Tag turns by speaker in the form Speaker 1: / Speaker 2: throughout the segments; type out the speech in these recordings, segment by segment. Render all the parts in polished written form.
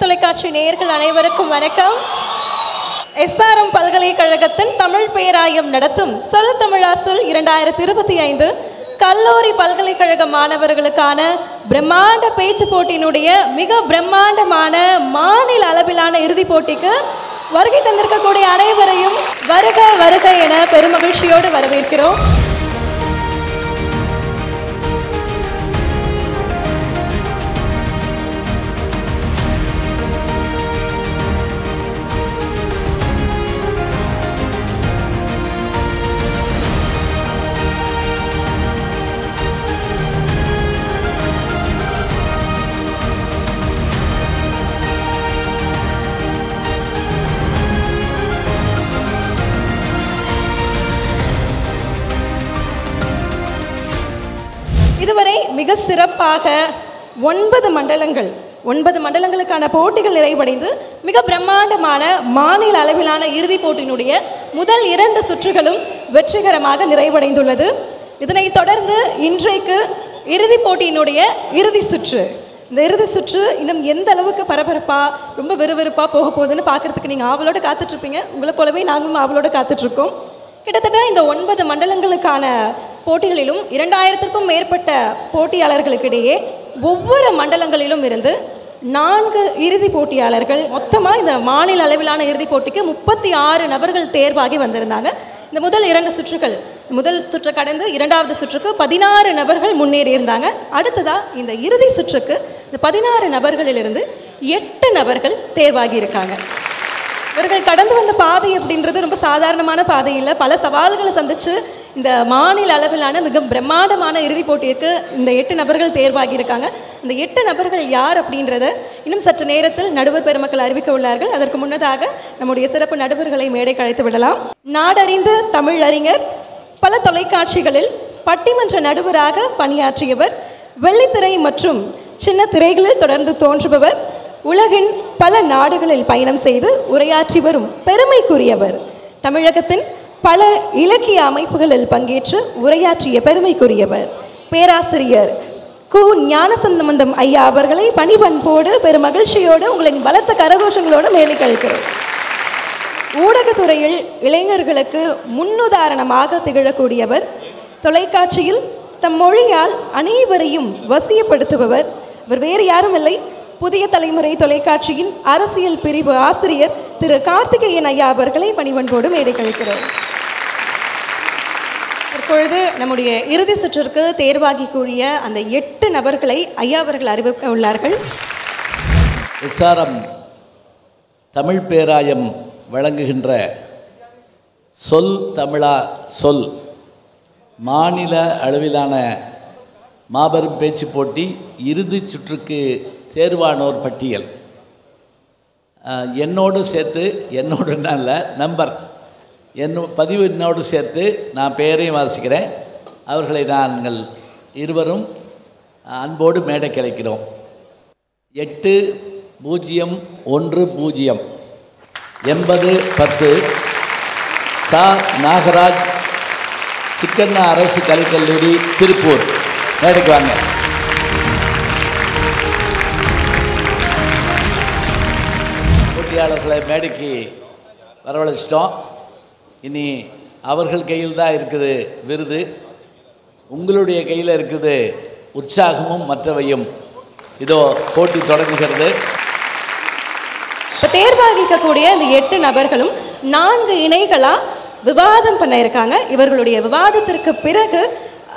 Speaker 1: தொலைக்காட்சி நேயர்கள் அனைவருக்கும் வணக்கம். SRM பல்கலைக்கழகத்தின் தமிழ் பேராயம் நடத்தும் சொல் தமிழா சொல் 2025 கல்லூரி பல்கலைக்கழக மாணவர்களுக்கான பிரம்மாண்ட பேச்சு போட்டியினுடைய மிக பிரம்மாண்டமான மாநில அளவிலான இறுதிப் போட்டிக்கு வருகை தந்திருக்கக்கூடிய அனைவரையும் வருக வருக என பெருமகிழ்ச்சியோடு வரவேற்கிறோம். இதுவரை மிக சிறப்பாக 9 மண்டலங்களுக்கான போட்டிகள் நிறைவடைந்து மிக பிரம்மாண்டமான மாநில அளவிலான இறுதிப் போட்டியினுடைய முதல் 2 சுற்றுகளும் வெற்றிகரமாக நிறைவடைந்துள்ளது. இதனைத் தொடர்ந்து இன்றைக்கு இறுதிப் போட்டியினுடைய இறுதி சுற்று. இந்த இறுதி சுற்று இன்னும் எந்த அளவுக்கு பரபரப்பாக ரொம்ப விறுவிறுப்பாக போக போகுதுன்னு பார்க்குறதுக்கு நீங்கள் ஆவலோடு காத்துட்ருப்பீங்க. உங்களை போலவே நாங்களும் ஆவலோடு காத்துட்ருக்கோம். கிட்டத்தட்ட இந்த 9 மண்டலங்களுக்கான போட்டிகளிலும் 2000க்கும் மேற்பட்ட போட்டியாளர்களுக்கிடையே ஒவ்வொரு மண்டலங்களிலும் இருந்து 4 இறுதிப் போட்டியாளர்கள் மொத்தமாக இந்த மாநில அளவிலான இறுதிப் போட்டிக்கு 36 நபர்கள் தேர்வாகி வந்திருந்தாங்க. இந்த முதல் 2 சுற்றுகள், முதல் சுற்றை கடந்து 2வது சுற்றுக்கு 16 நபர்கள் முன்னேறி இருந்தாங்க. அடுத்ததாக இந்த இறுதி சுற்றுக்கு இந்த 16 நபர்களிலிருந்து 8 நபர்கள் தேர்வாகி இருக்காங்க. இவர்கள் கடந்து வந்த பாதை அப்படின்றது ரொம்ப சாதாரணமான பாதை இல்லை. பல சவால்களை சந்தித்து இந்த மாநில அளவிலான மிக பிரம்மாண்டமான இறுதிப் போட்டிக்கு இந்த 8 நபர்கள் தேர்வாகி இருக்காங்க. இந்த 8 நபர்கள் யார் அப்படின்றத இன்னும் சற்று நேரத்தில் நடுவர் பெருமக்கள் அறிவிக்க உள்ளார்கள். அதற்கு முன்னதாக நம்முடைய சிறப்பு நடுவர்களை மேடைக்கு அழைத்து விடலாம். நாடறிந்த தமிழறிஞர், பல தொலைக்காட்சிகளில் பட்டிமன்ற நடுவராக பணியாற்றியவர், வெள்ளித்திரை மற்றும் சின்ன திரைகளில் தொடர்ந்து தோன்றுபவர், உலகின் பல நாடுகளில் பயணம் செய்து உரையாற்றி வரும் பெருமைக்குரியவர், தமிழகத்தின் பல இலக்கிய அமைப்புகளில் பங்கேற்று உரையாற்றிய பெருமைக்குரியவர், பேராசிரியர் கு. ஞானசம்பந்தம் ஐயா அவர்களை பணிபண்போடு பெருமகிழ்ச்சியோடு உங்களின் பலத்த கரகோஷங்களோடு மேலே கழிக்கிறோம். ஊடகத்துறையில் இளைஞர்களுக்கு முன்னுதாரணமாக திகழக்கூடியவர், தொலைக்காட்சியில் தம் மொழியால் அனைவரையும் வசியப்படுத்துபவர். இவர் வேறு யாரும் இல்லை, புதிய தலைமுறை தொலைக்காட்சியின் அரசியல் பிரிவு ஆசிரியர் திரு கார்த்திகேயன் ஐயா அவர்களை பணிவன்போடு மேடை கழிக்கிறோம். இப்பொழுது நம்முடைய இறுதி சுற்றிற்கு தேர்வாகிக்கூடிய அந்த 8 நபர்களை ஐயா அவர்கள் அறிவிக்க உள்ளார்கள்.
Speaker 2: SRM தமிழ் பேராயம் வழங்குகின்ற சொல் தமிழா சொல் மாநில அளவிலான மாபெரும் பேச்சு போட்டி இறுதி சுற்றுக்கு தேர்வானோர் பட்டியல் என்னோடு சேர்த்து, என்னோடு நல்ல நம்பர் பதிவு என்னோடு சேர்த்து நான் பெயரையும் வாசிக்கிறேன். அவர்களை நாங்கள் இருவரும் அன்போடு மேடை கிடைக்கிறோம். 8010 8010 சா. நாகராஜ், சிக்கண்ணா அரசு கலைக்கல்லூரி, திருப்பூர். மேடைக்கு வாங்க. போட்டியாளர்களை மேடைக்கு வரவழைச்சிட்டோம். இனி அவர்கள் கையில் தான் இருக்குது விருது, உங்களுடைய கையில் இருக்குது உற்சாகமும் மற்றவையும். இதோ போட்டி தொடங்குகிறது.
Speaker 1: இப்போ தேர்வாகிக்கக்கூடிய இந்த 8 நபர்களும் 4 இணைகளாக விவாதம் பண்ண இருக்காங்க. இவர்களுடைய விவாதத்திற்கு பிறகு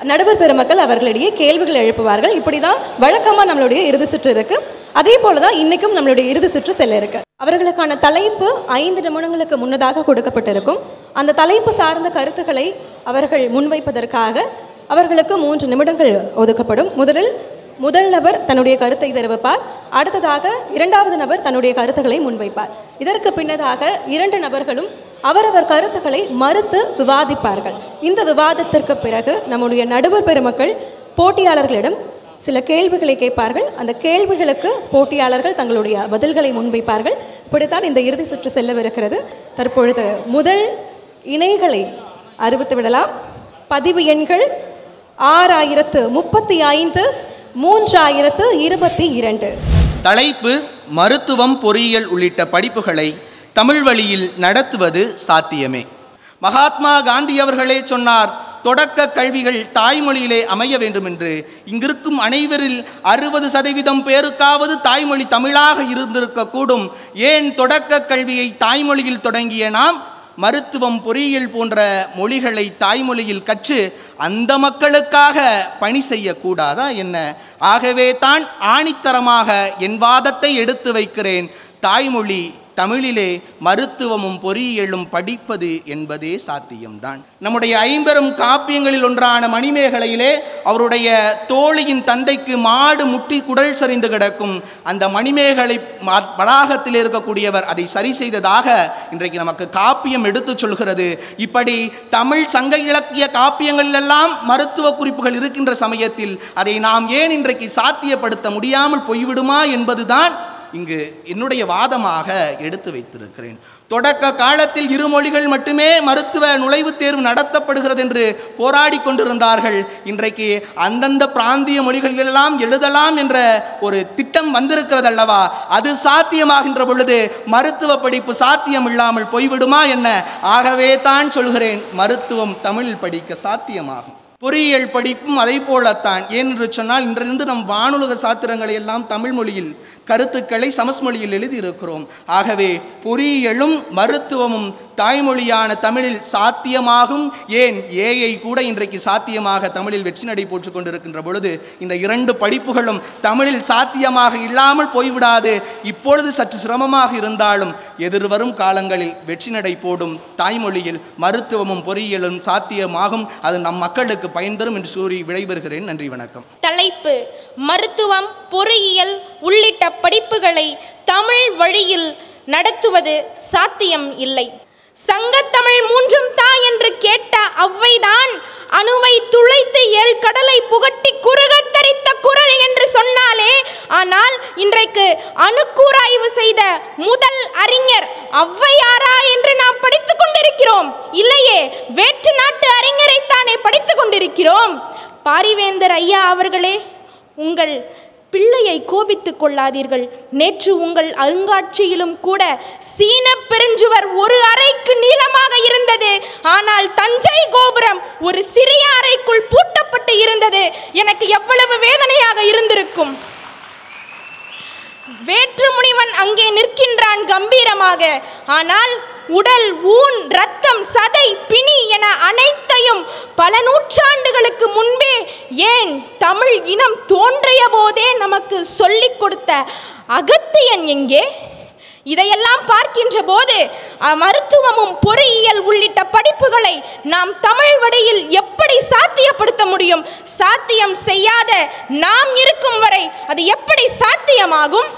Speaker 1: நடுவர் பெருமக்கள் அவர்களிடையே கேள்விகள் எழுப்புவார்கள். இப்படி தான் வழக்கமாக நம்மளுடைய இறுதி சுற்று இருக்குது. அதே போல தான் இன்றைக்கும் நம்மளுடைய இறுதி சுற்று செல்ல இருக்கு. அவர்களுக்கான தலைப்பு 5 நிமிடங்களுக்கு முன்னதாக கொடுக்கப்பட்டிருக்கும். அந்த தலைப்பு சார்ந்த கருத்துக்களை அவர்கள் முன்வைப்பதற்காக அவர்களுக்கு 3 நிமிடங்கள் ஒதுக்கப்படும். முதல் நபர் தன்னுடைய கருத்தை தெரிவிப்பார். அடுத்ததாக 2வது நபர் தன்னுடைய கருத்துக்களை முன்வைப்பார். இதற்கு பின்னதாக 2 நபர்களும் அவரவர் கருத்துக்களை மறுத்து விவாதிப்பார்கள். இந்த விவாதத்திற்கு பிறகு நம்முடைய நடுவர் பெருமக்கள் போட்டியாளர்களிடம் சில கேள்விகளை கேட்பார்கள். அந்த கேள்விகளுக்கு போட்டியாளர்கள் தங்களுடைய பதில்களை முன்வைப்பார்கள். இப்படித்தான் இந்த இறுதி சுற்று செல்லவிருக்கிறது. தற்பொழுது முதல் இணைகளை அறிவித்து விடலாம். பதிவு எண்கள் 6035 3022.
Speaker 3: தலைப்பு மருத்துவம், பொறியியல் உள்ளிட்ட படிப்புகளை தமிழ் வழியில் நடத்துவது சாத்தியமே. மகாத்மா காந்தி அவர்களே சொன்னார், தொடக்க கல்விகள் தாய்மொழியிலே அமைய வேண்டும் என்று. இங்கிருக்கும் அனைவரில் 60% பேருக்காவது தாய்மொழி தமிழாக இருந்திருக்கக்கூடும். ஏன் தொடக்க கல்வியை தாய்மொழியில் தொடங்கிய நாம் மருத்துவம், பொறியியல் போன்ற மொழிகளை தாய்மொழியில் கற்று அந்த மக்களுக்காக பணி செய்யக்கூடாதா என்ன? ஆகவே தான் ஆணித்தரமாக என் வாதத்தை எடுத்து வைக்கிறேன். தாய்மொழி தமிழிலே மருத்துவமும் பொறியியலும் படிப்பது என்பதே சாத்தியம்தான். நம்முடைய 50 காப்பியங்களில் ஒன்றான மணிமேகலையிலே அவருடைய தோழியின் தந்தைக்கு மாடு முட்டி குடல் சரிந்து கிடக்கும். அந்த மணிமேகலை வளாகத்தில் இருக்கக்கூடியவர் அதை சரி செய்ததாக இன்றைக்கு நமக்கு காப்பியம் எடுத்து சொல்கிறது. இப்படி தமிழ் சங்க இலக்கிய காப்பியங்களிலெல்லாம் மருத்துவ குறிப்புகள் இருக்கின்ற சமயத்தில் அதை நாம் ஏன் இன்றைக்கு சாத்தியப்படுத்த முடியாமல் போய்விடுமா என்பதுதான் இங்கு என்னுடைய வாதமாக எடுத்து வைத்திருக்கிறேன். தொடக்க காலத்தில் 2 மொழிகள் மட்டுமே மருத்துவ நுழைவுத் தேர்வு நடத்தப்படுகிறது என்று போராடி கொண்டிருந்தார்கள். இன்றைக்கு அந்தந்த பிராந்திய மொழிகளெல்லாம் எழுதலாம் என்ற ஒரு திட்டம் வந்திருக்கிறது அல்லவா? அது சாத்தியமாகின்ற பொழுது மருத்துவ படிப்பு சாத்தியம் இல்லாமல் போய்விடுமா என்ன? ஆகவே தான் சொல்கிறேன், மருத்துவம் தமிழில் படிக்க சாத்தியமாகும். பொறியியல் படிப்பும் அதை போலத்தான். ஏனென்று சொன்னால், இன்றிருந்து நம் வானுலக சாத்திரங்களை எல்லாம் தமிழ் மொழியில் கருத்துக்களை சமஸ்மொழியில் எழுதியிருக்கிறோம். ஆகவே பொறியியலும் மருத்துவமும் தாய்மொழியான தமிழில் சாத்தியமாகும். ஏன் ஏஐ கூட இன்றைக்கு சாத்தியமாக தமிழில் வெற்றி நடை போட்டுக் கொண்டிருக்கின்ற பொழுது இந்த 2 படிப்புகளும் தமிழில் சாத்தியமாக இல்லாமல் போய்விடாது. இப்பொழுது சற்று சிரமமாக இருந்தாலும் எதிர்வரும் காலங்களில் வெற்றி நடை போடும். தாய்மொழியில் மருத்துவமும் பொறியியலும் சாத்தியமாகும். அது நம் மக்களுக்கு பயன் தரும் என்று கூறி விடைபெறுகிறேன். நன்றி, வணக்கம்.
Speaker 4: தலைப்பு: மருத்துவம், பொறியியல் உள்ளிட்ட படிப்புகளை தமிழ் வழியில் நடத்துவது சாத்தியம் இல்லை. சங்கத்தமிழ் 3ம் தா என்று கேட்ட அவ்வைதான் அணுவை துளைத்து 7 கடலை புகட்டி குறுகத் தரித்த குரல் என்று சொன்னாலே. ஆனால் இன்றைக்கு அணுக்கூராய்வு செய்த முதல் அறிஞர் ஔவையாரா என்று நாம் படித்துக் கொண்டிருக்கிறோம். இல்லையே, வேற்று நாட்டு அறிஞரைத்தானே படித்துக் கொண்டிருக்கிறோம். பாரிவேந்தர் ஐயா அவர்களே, உங்கள் பிள்ளையை கோபித்துக் கொள்ளாதீர்கள். நேற்று உங்கள் அருங்காட்சியிலும் கூட சீன பெருஞ்சுவர் 1 அறைக்கு நீளமாக இருந்தது. ஆனால் தஞ்சை கோபுரம் ஒரு சிறிய அறைக்குள் பூட்டப்பட்டு இருந்தது. எனக்கு எவ்வளவு வேதனையாக இருந்திருக்கும். வேற்று முனிவன் அங்கே நிற்கின்றான் கம்பீரமாக. ஆனால் உடல், ஊன், இரத்தம், சதை, பிணி என அனைத்தையும் பல நூற்றாண்டுகளுக்கு முன்பே, ஏன் தமிழ் இனம் தோன்றிய போதே நமக்கு சொல்லிக் கொடுத்த அகத்தியன் எங்கே? இதையெல்லாம் பார்க்கின்ற போது மருத்துவமும் பொறியியல் உள்ளிட்ட படிப்புகளை நாம் தமிழ் வழியில் எப்படி சாத்தியப்படுத்த முடியும்? சாத்தியம் செய்யாத நாம் இருக்கும் வரை அது எப்படி சாத்தியமாகும்?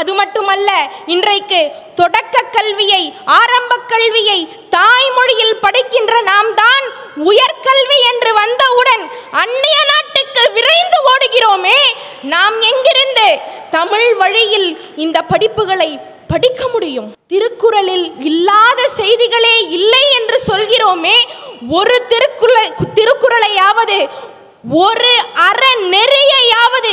Speaker 4: அது மட்டுமல்ல, இன்றைக்கு தொடக்க கல்வியை, ஆரம்ப கல்வியை தாய்மொழியில் படிக்கின்ற நாம் தான் உயர்கல்வி என்று வந்தவுடன் அந்நிய நாட்டுக்கு விரைந்து ஓடுகிறோமே. நாம் எங்கிருந்து தமிழ் வழியில் இந்த படிப்புகளை படிக்க முடியும்? திருக்குறளில் இல்லாத செய்திகளே இல்லை என்று சொல்கிறோமே. ஒரு திருக்குறளையாவது, ஒரு அறநெறியையாவது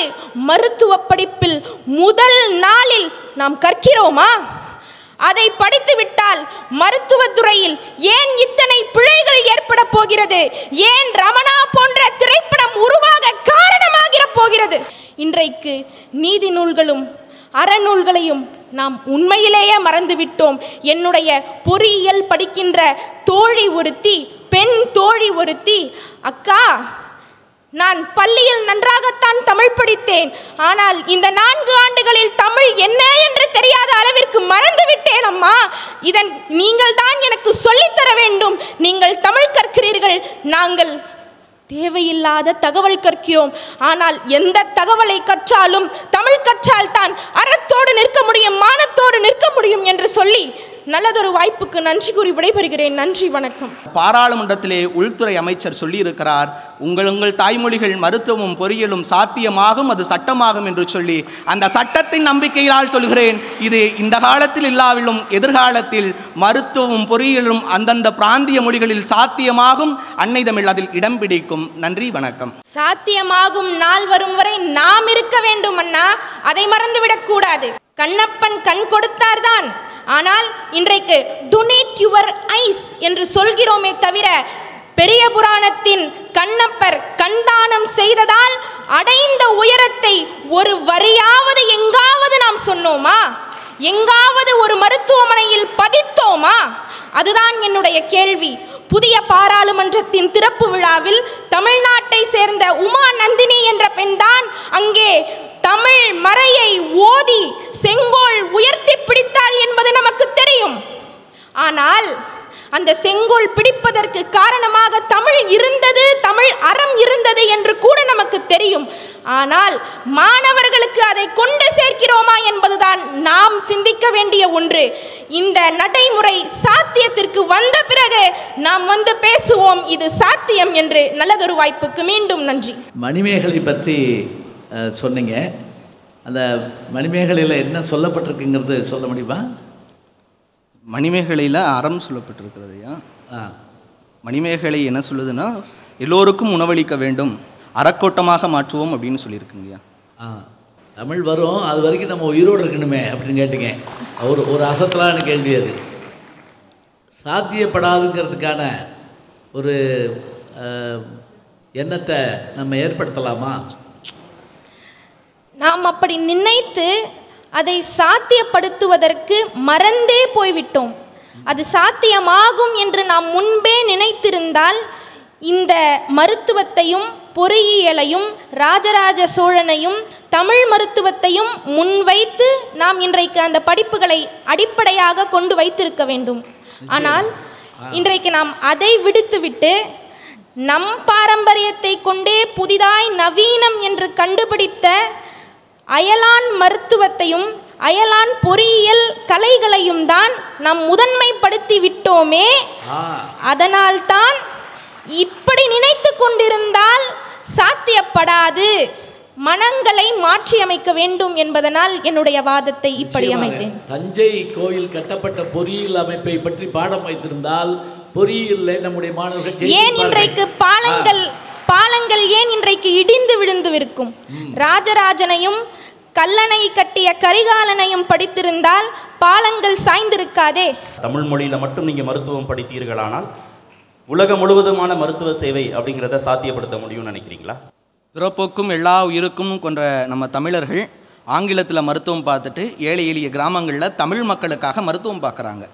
Speaker 4: மருத்துவ படிப்பில் முதல் நாளில் நாம் கற்கிறோமா? அதை படித்துவிட்டால் மருத்துவத்துறையில் ஏன் இத்தனை பிழைகள் ஏற்பட போகிறது? ஏன் ரமணா போன்ற திரைப்படம் உருவாக காரணமாகிற போகிறது? இன்றைக்கு நீதி நூல்களும் அறநூல்களையும் நாம் உண்மையிலேயே மறந்துவிட்டோம். என்னுடைய பொறியியல் படிக்கின்ற தோழி ஒருத்தி, பெண் தோழி ஒருத்தி, அக்கா, நான் பள்ளியில் நன்றாகத்தான் தமிழ் படித்தேன். ஆனால் இந்த 4 ஆண்டுகளில் தமிழ் என்ன என்று தெரியாத அளவிற்கு மறந்துவிட்டேன் அம்மா. இதன் நீங்கள் தான் எனக்கு சொல்லித்தர வேண்டும். நீங்கள் தமிழ் கற்கிறீர்கள், நாங்கள் தேவையில்லாத தகவல் கற்கிறோம். ஆனால் எந்த தகவலை கற்றாலும் தமிழ் கற்றால் தான் அறத்தோடு நிற்க முடியும், மானத்தோடு நிற்க முடியும் என்று சொல்லி நல்லதொரு வாய்ப்புக்கு நன்றி கூறி விடைபெறுகிறேன். நன்றி, வணக்கம்.
Speaker 3: பாராளுமன்றத்திலே உள்துறை அமைச்சர் சொல்லியிருக்கிறார், உங்கள் தாய்மொழிகள் மருத்துவமும் பொறியியலும் சாத்தியமாகும், அது சட்டமாகும் என்று சொல்லி, அந்த சட்டத்தின் நம்பிக்கையால் சொல்கிறேன், இது இந்த காலத்தில் இல்லாவிலும் எதிர்காலத்தில் மருத்துவமும் பொறியியலும் அந்தந்த பிராந்திய மொழிகளில் சாத்தியமாகும். அன்னை தமிழ் அதில் இடம் பிடிக்கும். நன்றி, வணக்கம்.
Speaker 4: சாத்தியமாகும் நாள் வரும் வரை நாம் இருக்க வேண்டும் அண்ணா, அதை மறந்துவிடக் கூடாது. கண்ணப்பன் கண் கொடுத்தார்தான். ஆனால் இன்றைக்கு டொனேட் யுவர் ஐஸ் என்று சொல்கிறோமே தவிர பெரிய புராணத்தின் கண்ணப்பர் கண்தானம் செய்ததால் அடைந்த உயரத்தை ஒரு வரியாவது எங்காவது நாம் சொன்னோமா? எங்காவது ஒரு மருத்துவமனையில் பதித்தோமா? அதுதான் என்னுடைய கேள்வி. புதிய பாராளுமன்றத்தின் திறப்பு விழாவில் தமிழ்நாட்டை சேர்ந்த உமா நந்தினி என்ற பெண்தான் அங்கே தமிழ் மறையை ஓதி செங்கோல் உயர்த்தி பிடித்தாள் என்பது நமக்கு தெரியும். ஆனால் அந்த செங்கோல் பிடிப்பதற்கு காரணமாக தமிழ் இருந்தது, தமிழ் அறம் இருந்தது என்று கூட நமக்கு தெரியும். ஆனால் மாணவர்களுக்கு அதை கொண்டு சேர்க்கிறோமா என்பதுதான் நாம் சிந்திக்க வேண்டிய ஒன்று. இந்த நடைமுறை சாத்தியத்திற்கு வந்த பிறகு நாம் வந்து பேசுவோம் இது சாத்தியம் என்று. நல்லதொரு வாய்ப்புக்கு மீண்டும் நன்றி.
Speaker 2: மணிமேகலை பற்றி சொன்னீங்க. அந்த மணிமேகலையில் என்ன சொல்லப்பட்டிருக்குங்கிறது சொல்ல முடியுமா?
Speaker 3: மணிமேகலையில் அறம் சொல்லப்பட்டிருக்கிறதையா? மணிமேகலை என்ன சொல்லுதுன்னா, எல்லோருக்கும் உணவளிக்க வேண்டும், அறக்கோட்டமாக மாற்றுவோம் அப்படின்னு சொல்லியிருக்குங்கய்யா.
Speaker 2: தமிழ் வரும், அது வரைக்கும் நம்ம உயிரோடு இருக்கணுமே அப்படின்னு கேட்டீங்க. ஒரு அசத்தலான கேள்வி அது. சாத்தியப்படாதுங்கிறதுக்கான ஒரு எண்ணத்தை நம்ம ஏற்படுத்தலாமா?
Speaker 4: நாம் அப்படி நினைத்து அதை சாத்தியப்படுத்துவதற்கு மறந்தே போய்விட்டோம். அது சாத்தியமாகும் என்று நாம் முன்பே நினைத்திருந்தால் இந்த மருத்துவத்தையும் பொறியியலையும் ராஜராஜ சோழனையும் தமிழ் மருத்துவத்தையும் முன்வைத்து நாம் இன்றைக்கு அந்த படிப்புகளை அடிப்படையாக கொண்டு வைத்திருக்க வேண்டும். ஆனால் இன்றைக்கு நாம் அதை விடுத்துவிட்டு நம் பாரம்பரியத்தை கொண்டே புதிதாய் நவீனம் என்று கண்டுபிடித்த அயலான் மருத்துவத்தையும் அயலான் பொறியியல் கலைகளையும் தான் நாம் முதன்மைப்படுத்தி விட்டோமே. அதனால்தான் இப்படி நினைத்து கொண்டிருந்தால் சாத்தியப்படாது, மனங்களை மாற்றி அமைக்க வேண்டும் என்பதனால் என்னுடைய வாதத்தை இப்படி அமைத்தேன்.
Speaker 2: தஞ்சை கோயில் கட்டப்பட்ட பொறியியல் அமைப்பை பற்றி பாடம் வைத்திருந்தால் பொறியியல் நம்முடைய மாணவர்கள்
Speaker 4: ஏன் இன்றைக்கு பாலங்கள் ஏன் இன்றைக்கு இடிந்து விழுந்து இருக்கும்? ராஜராஜனையும் கல்லணை கட்டிய கரிகாலனையும் படித்திருந்தால் பாலங்கள் சாய்ந்திருக்காதே.
Speaker 5: தமிழ் மொழியில் மட்டும் நீங்கள் மருத்துவம் படித்தீர்களானால் உலகம் முழுவதுமான மருத்துவ சேவை அப்படிங்கிறத சாத்தியப்படுத்த முடியும்னு நினைக்கிறீங்களா?
Speaker 3: பிறப்போக்கும் எல்லா உயிருக்கும் கொன்ற நம்ம தமிழர்கள் ஆங்கிலத்தில் மருத்துவம் பார்த்துட்டு ஏழை எளிய கிராமங்களில் தமிழ் மக்களுக்காக மருத்துவம் பார்க்குறாங்க.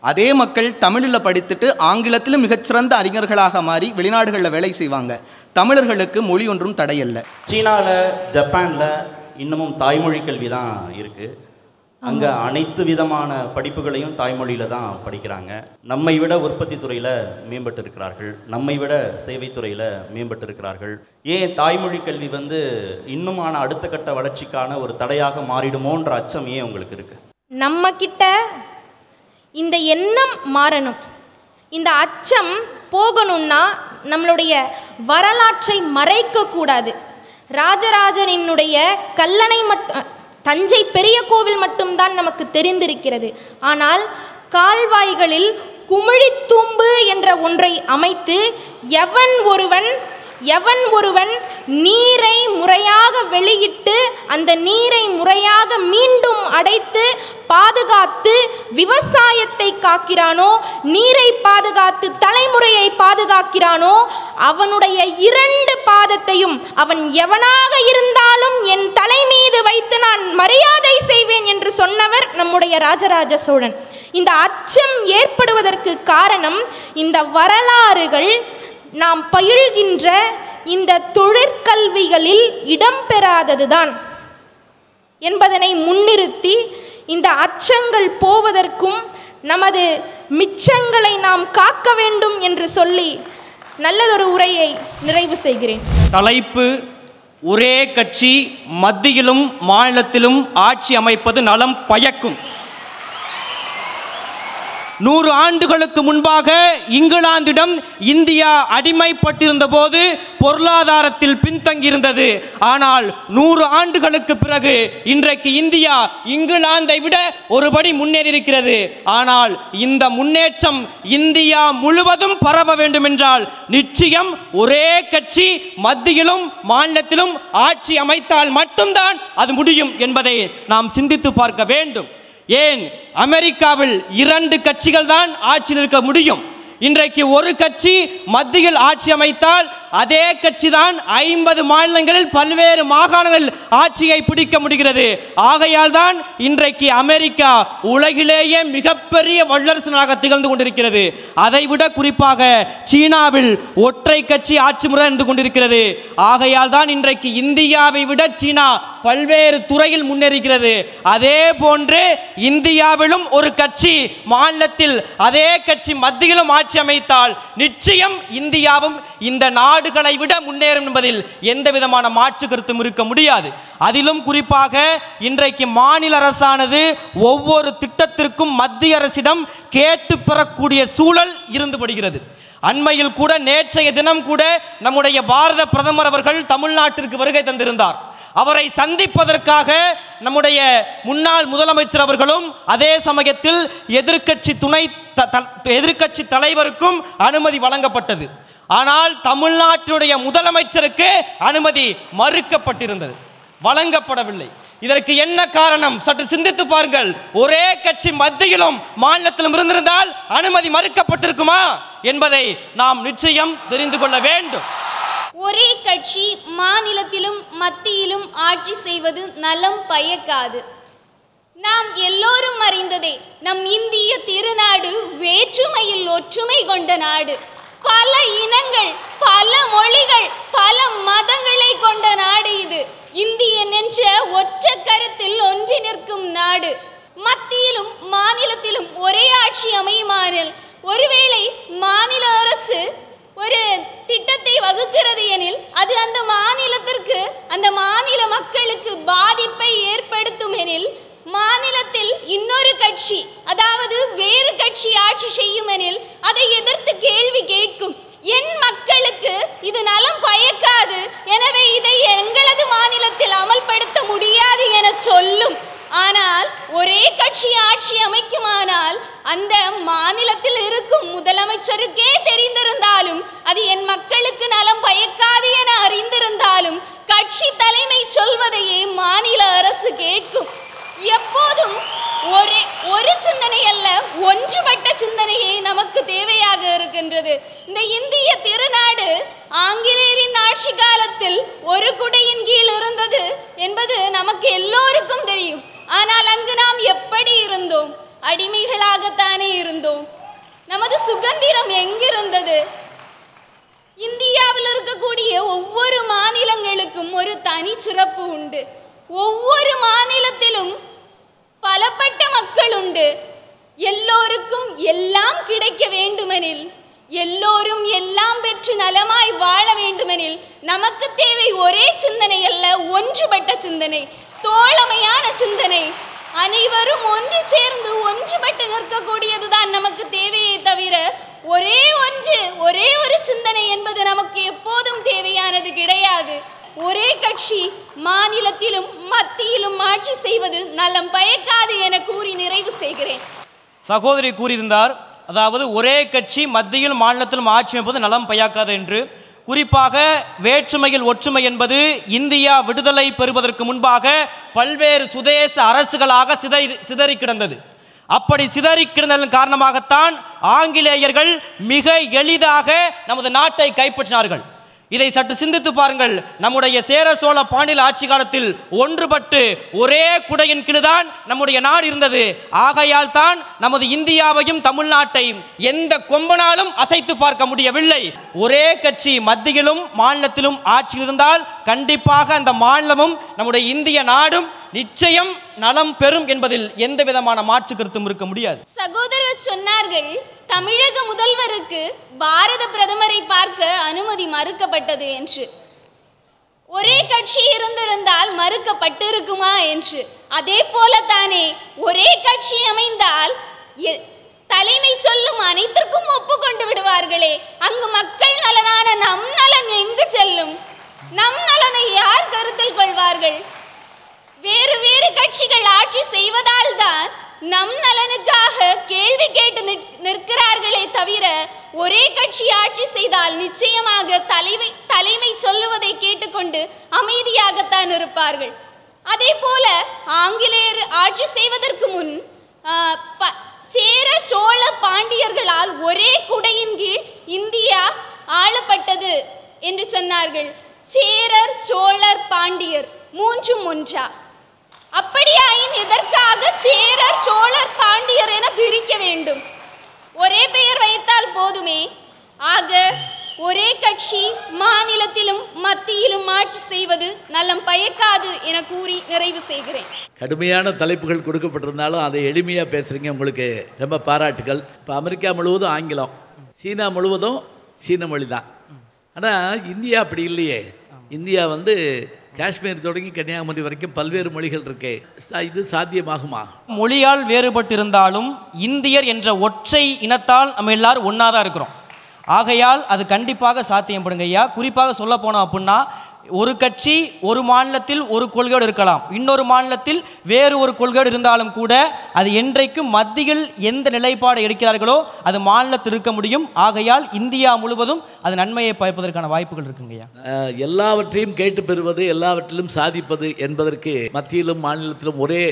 Speaker 3: அதே மக்கள் தமிழில் படித்துட்டு ஆங்கிலத்திலும் மிகச்சிறந்த அறிஞர்களாக மாறி வெளிநாடுகளில் வேலை செய்வாங்க. தமிழர்களுக்கு மொழி ஒன்றும் தடையல்ல.
Speaker 5: சீனாவில், ஜப்பானில் இன்னமும் தாய்மொழி கல்வி தான் இருக்குது. அங்கே அனைத்து விதமான படிப்புகளையும் தாய்மொழியில் தான் படிக்கிறாங்க. நம்மை விட உற்பத்தி துறையில் மேம்பட்டு இருக்கிறார்கள், நம்மை விட சேவைத்துறையில் மேம்பட்டு இருக்கிறார்கள். ஏன் தாய்மொழி கல்வி இன்னுமான அடுத்த கட்ட வளர்ச்சிக்கான ஒரு தடையாக மாறிடுமோன்ற அச்சம் ஏன் உங்களுக்கு இருக்குது?
Speaker 4: நம்ம கிட்ட இந்த எண்ணம் மாறணும். இந்த அச்சம் போகணும்னா நம்மளுடைய வரலாற்றை மறைக்கக்கூடாது. ராஜராஜனினுடைய கல்லணை தஞ்சை பெரிய கோவில் மட்டும்தான் நமக்கு தெரிந்திருக்கிறது. ஆனால் கால்வாய்களில் குமிழித்தூம்பு என்ற ஒன்றை அமைத்து எவன் ஒருவன் நீரை முறையாக வெளியிட்டு அந்த நீரை முறையாக மீண்டும் அடைத்து பாதுகாத்து விவசாயத்தை காக்கிறானோ, நீரை பாதுகாத்து தலைமுறையை பாதுகாக்கிறானோ, அவனுடைய 2 பாதத்தையும் அவன் எவனாக இருந்தாலும் என் தலை மீது வைத்து நான் மரியாதை செய்வேன் என்று சொன்னவர் நம்முடைய ராஜராஜ சோழன். இந்த அச்சம் ஏற்படுவதற்கு காரணம் இந்த வரலாறுகள் நாம் பயில்கின்ற இந்த தொழிற்கல்விகளில் இடம்பெறாததுதான் என்பதனை முன்னிறுத்தி இந்த அச்சங்கள் போவதற்கும் நமது மிச்சங்களை நாம் காக்க வேண்டும் என்று சொல்லி நல்லதொரு உரையை நிறைவு செய்கிறேன்.
Speaker 6: தலைப்பு: ஒரே கட்சி மத்தியிலும் மாநிலத்திலும் ஆட்சி அமைப்பது நலம் பயக்கும். 100 ஆண்டுகளுக்கு முன்பாக இங்கிலாந்திடம் இந்தியா அடிமைப்பட்டிருந்த போது பொருளாதாரத்தில் பின்தங்கியிருந்தது. ஆனால் 100 ஆண்டுகளுக்கு பிறகு இன்றைக்கு இந்தியா இங்கிலாந்தை விட ஒருபடி முன்னேறி இருக்கிறது. ஆனால் இந்த முன்னேற்றம் இந்தியா முழுவதும் பரவ வேண்டும் என்றால் நிச்சயம் ஒரே கட்சி மத்தியிலும் மாநிலத்திலும் ஆட்சி அமைத்தால் மட்டும்தான் அது முடியும் என்பதை நாம் சிந்தித்து பார்க்க வேண்டும். ஏன் அமெரிக்காவில் 2 கட்சிகள் தான் ஆட்சியில் இருக்க முடியும். இன்றைக்கு ஒரு கட்சி மத்தியில் ஆட்சி அமைத்தால் அதே கட்சி தான் 50 மாநிலங்களில் பல்வேறு மாகாணங்களில் ஆட்சியை பிடிக்க முடிகிறது. ஆகையால் தான் இன்றைக்கு அமெரிக்கா உலகிலேயே மிகப்பெரிய வல்லரசு நாடாக திகழ்ந்து கொண்டிருக்கிறது. அதைவிட குறிப்பாக சீனாவில் ஒற்றை கட்சி ஆட்சி முறை இருந்து கொண்டிருக்கிறது. ஆகையால் தான் இன்றைக்கு இந்தியாவை விட சீனா பல்வேறு துறையில் முன்னேறுகிறது. அதே போன்று இந்தியாவிலும் ஒரு கட்சி மாநிலத்தில் அதே கட்சி மத்தியிலும் ஆட்சி அமைத்தால் நிச்சயம் இந்தியாவும் இந்த நாடுகளை விட முன்னேறும் என்பதில் எந்த விதமான மாற்று கருத்தும் இருக்க முடியாது. அதிலும் குறிப்பாக இன்றைக்கு மாநில அரசானது ஒவ்வொரு திட்டத்திற்கும் மத்திய அரசிடம் கேட்டு பெறக்கூடிய சூழல் இருந்து வருகிறது. அண்மையில் கூட நேற்றைய தினம் கூட நம்முடைய பாரத பிரதமர் அவர்கள் தமிழ்நாட்டிற்கு வருகை தந்திருந்தார். அவரை சந்திப்பதற்காக நம்முடைய முன்னாள் முதலமைச்சர் அவர்களும் அதே சமயத்தில் எதிர்க்கட்சி தலைவருக்கும் அனுமதி வழங்கப்பட்டது. ஆனால் தமிழ்நாட்டினுடைய முதலமைச்சருக்கு அனுமதி மறுக்கப்பட்டிருந்தது, வழங்கப்படவில்லை. இதற்கு என்ன காரணம்? சற்று சிந்தித்து பாருங்கள். ஒரே கட்சி மத்தியிலும் மாநிலத்திலும் இருந்திருந்தால் அனுமதி மறுக்கப்பட்டிருக்குமா என்பதை நாம் நிச்சயம் தெரிந்து கொள்ள வேண்டும்.
Speaker 7: ஒரே கட்சி மாநிலத்திலும் மத்தியிலும் ஆட்சி செய்வது நலம் பயக்காது. நாம் எல்லோரும் அறிந்ததே, நம் இந்திய திருநாடு வேற்றுமையில் ஒற்றுமை கொண்ட நாடு. பல இனங்கள், பல மொழிகள், பல மதங்களை கொண்ட நாடு இது. இந்தியன் என்ற ஒற்ற கருத்தில் ஒன்றி நிற்கும் நாடு. மத்தியிலும் மாநிலத்திலும் ஒரே ஆட்சி அமையுமானால், ஒருவேளை மாநில அரசு ஒரு திட்டத்தை வகுக்கிறது எனில் அது அந்த மாநிலத்திற்கு, அந்த மாநில மக்களுக்கு பாதிப்பை ஏற்படுத்தும் எனில், மாநிலத்தில் இன்னொரு கட்சி, அதாவது வேறு கட்சி ஆட்சி செய்யும் எனில் அதை எதிர்த்து கேள்வி கேட்கும். என் மக்களுக்கு இது நலம் பயக்காது, எனவே இதை எங்களது மாநிலத்தில் அமல்படுத்த முடியாது என சொல்லும். ஆனால் ஒரே கட்சி ஆட்சி அமைக்குமானால் அந்த மாநிலத்தில் இருக்கும் முதலமைச்சருக்கே தெரிந்திருந்தாலும், அது என் மக்களுக்கு நலம் பயக்காது என அறிந்திருந்தாலும், கட்சி தலைமை சொல்வதையே மாநில அரசு கேட்கும். எப்போதும் ஒரு சிந்தனை அல்ல, ஒன்றுபட்ட சிந்தனையே நமக்கு தேவையாக இருக்கின்றது. இந்த இந்திய திருநாடு ஆங்கிலேயரின் ஆட்சி காலத்தில் ஒரு குடையின் கீழ் இருந்தது என்பது நமக்கு எல்லோருக்கும் தெரியும். ஆனால் அங்கு நாம் எப்படி இருந்தோம்? அடிமைகளாகத்தானே இருந்தோம். நமது சுதந்திரம் எங்கிருந்தது? இந்தியாவில் இருக்கக்கூடிய ஒவ்வொரு மாநிலங்களுக்கும் ஒரு தனி சிறப்பு உண்டு. ஒவ்வொரு மாநிலத்திலும் பலப்பட்ட மக்கள் உண்டு. எல்லோருக்கும் எல்லாம் கிடைக்க வேண்டுமெனில், எல்லோரும் எல்லாம் பெற்று நலமாய் வாழ வேண்டுமெனில் நமக்கு தேவை ஒரே சிந்தனை அல்ல, ஒன்றுபட்ட சிந்தனை, தோழமையான சிந்தனை. அனைவரும் ஒன்று சேர்ந்து ஒன்றுபட்டு நிற்கக்கூடியதுதான் நமக்கு தேவையே தவிர ஒரே ஒரு சிந்தனை என்பது நமக்கு எப்போதும் தேவையானது கிடையாது. ஒரே கட்சி மாநிலத்திலும் மத்தியிலும் ஆட்சி செய்வது நலம் பயக்காது என கூறி நிறைவு செய்கிறேன்.
Speaker 6: சகோதரி கூறியிருந்தார், அதாவது ஒரே கட்சி மத்தியில் மாநிலத்திலும் ஆட்சி அமைப்பது நலம் பயக்காது என்று. குறிப்பாக வேற்றுமையில் ஒற்றுமை என்பது இந்தியா விடுதலை பெறுவதற்கு முன்பாக பல்வேறு சுதேச அரசுகளாக சிதறி கிடந்தது. அப்படி சிதறி கிடந்ததன் காரணமாகத்தான் ஆங்கிலேயர்கள் மிக எளிதாக நமது நாட்டை கைப்பற்றினார்கள். இதை சற்று சிந்தித்து பாருங்கள். நம்முடைய சேர சோழ பாண்டியர் ஆட்சி காலத்தில் ஒன்றுபட்டு ஒரே குடையின் கீழ்தான் நம்முடைய நாடு இருந்தது. ஆகையால் தான் நமது இந்தியாவையும் தமிழ்நாட்டையும் எந்த கொம்பனாலும் அசைத்து பார்க்க முடியவில்லை. ஒரே கட்சி மத்தியிலும் மாநிலத்திலும் ஆட்சி இருந்தால் கண்டிப்பாக அந்த மாநிலமும் நம்முடைய இந்திய நாடும் நிச்சயம் நலம் பெறும் என்பதில் எந்த விதமான மாற்று கருத்தும் இருக்க முடியாது.
Speaker 7: சகோதரர் சொன்னார்கள், தமிழக முதல்வருக்கு பாரத பிரதமரை பார்க்க அனுமதி மறுக்கப்பட்டது என்று. ஒரே கட்சி இருந்திருந்தால் மறுக்கப்பட்டிருக்குமா என்று. அதே போலத்தானே ஒரே கட்சி அமைந்தால் தலைமை சொல்லும் அனைத்திற்கும் ஒப்புக்கொண்டு விடுவார்களே, அங்கு மக்கள் நலனான நம் நலன் எங்கு செல்லும்? நம் நலனை யார் கருத்தில் கொள்வார்கள்? வேறு வேறு கட்சிகள் ஆட்சி செய்வதால் தான் நம் நலனுக்காக கேள்வி கேட்டு நிற்கிறார்களே தவிர, ஒரே கட்சி ஆட்சி செய்தால் நிச்சயமாக தலைமை சொல்லுவதை கேட்டுக்கொண்டு அமைதியாகத்தான் இருப்பார்கள். அதே போல ஆங்கிலேயர் ஆட்சி செய்வதற்கு முன் சேர சோழ பாண்டியர்களால் ஒரே குடையின் கீழ் இந்தியா ஆளப்பட்டது என்று சொன்னார்கள். சேரர் சோழர் பாண்டியர் மூன்றும் ஒன்றா? அப்படியாயின் எதற்காக சேரர் சோழர் பாண்டியர் என பிரிக்க வேண்டும்? ஒரே பெயர் வைத்தால் போதுமே. ஆக ஒரே கட்சி மாநிலத்திலும் மத்தியிலும் ஆட்சி செய்வது நலம் பயக்காது என கூறி நிறைவு செய்கிறேன்.
Speaker 2: கடுமையான தலைப்புகள் கொடுக்கப்பட்டிருந்தாலும் அதை எளிமையாக பேசுகிறீங்க, உங்களுக்கு ரொம்ப பாராட்டுகள். இப்போ அமெரிக்கா முழுவதும் ஆங்கிலம், சீனா முழுவதும் சீன மொழி தான். ஆனால் இந்தியா அப்படி இல்லையே. இந்தியா காஷ்மீர் தொடங்கி கன்னியாகுமரி வரைக்கும் பல்வேறு மொழிகள் இருக்கே. இது சாத்தியமாகுமா?
Speaker 6: மொழியால் வேறுபட்டிருந்தாலும் இந்தியர் என்ற ஒற்றை இனத்தால் நம்ம எல்லாரும் ஒன்றா தான் இருக்கிறோம். ஆகையால் அது கண்டிப்பாக சாத்தியப்படுங்க ஐயா. குறிப்பாக சொல்ல போனோம் அப்படின்னா, ஒரு கட்சி ஒரு மாநிலத்தில் ஒரு கொள்கையோடு இருக்கலாம், இன்னொரு மாநிலத்தில் வேறு ஒரு கொள்கையோடு இருந்தாலும் கூட அது என்றைக்கும் மத்தியில் எந்த நிலைப்பாடு எடுக்கிறார்களோ அது மாநிலத்தில் இருக்க முடியும். ஆகையால் இந்தியா முழுவதும் அது நன்மையை பயப்பதற்கான வாய்ப்புகள் இருக்குங்கய்யா.
Speaker 2: எல்லாவற்றையும் கேட்டு பெறுவது, எல்லாவற்றிலும் சாதிப்பது என்பதற்கு மத்தியிலும் மாநிலத்திலும் ஒரே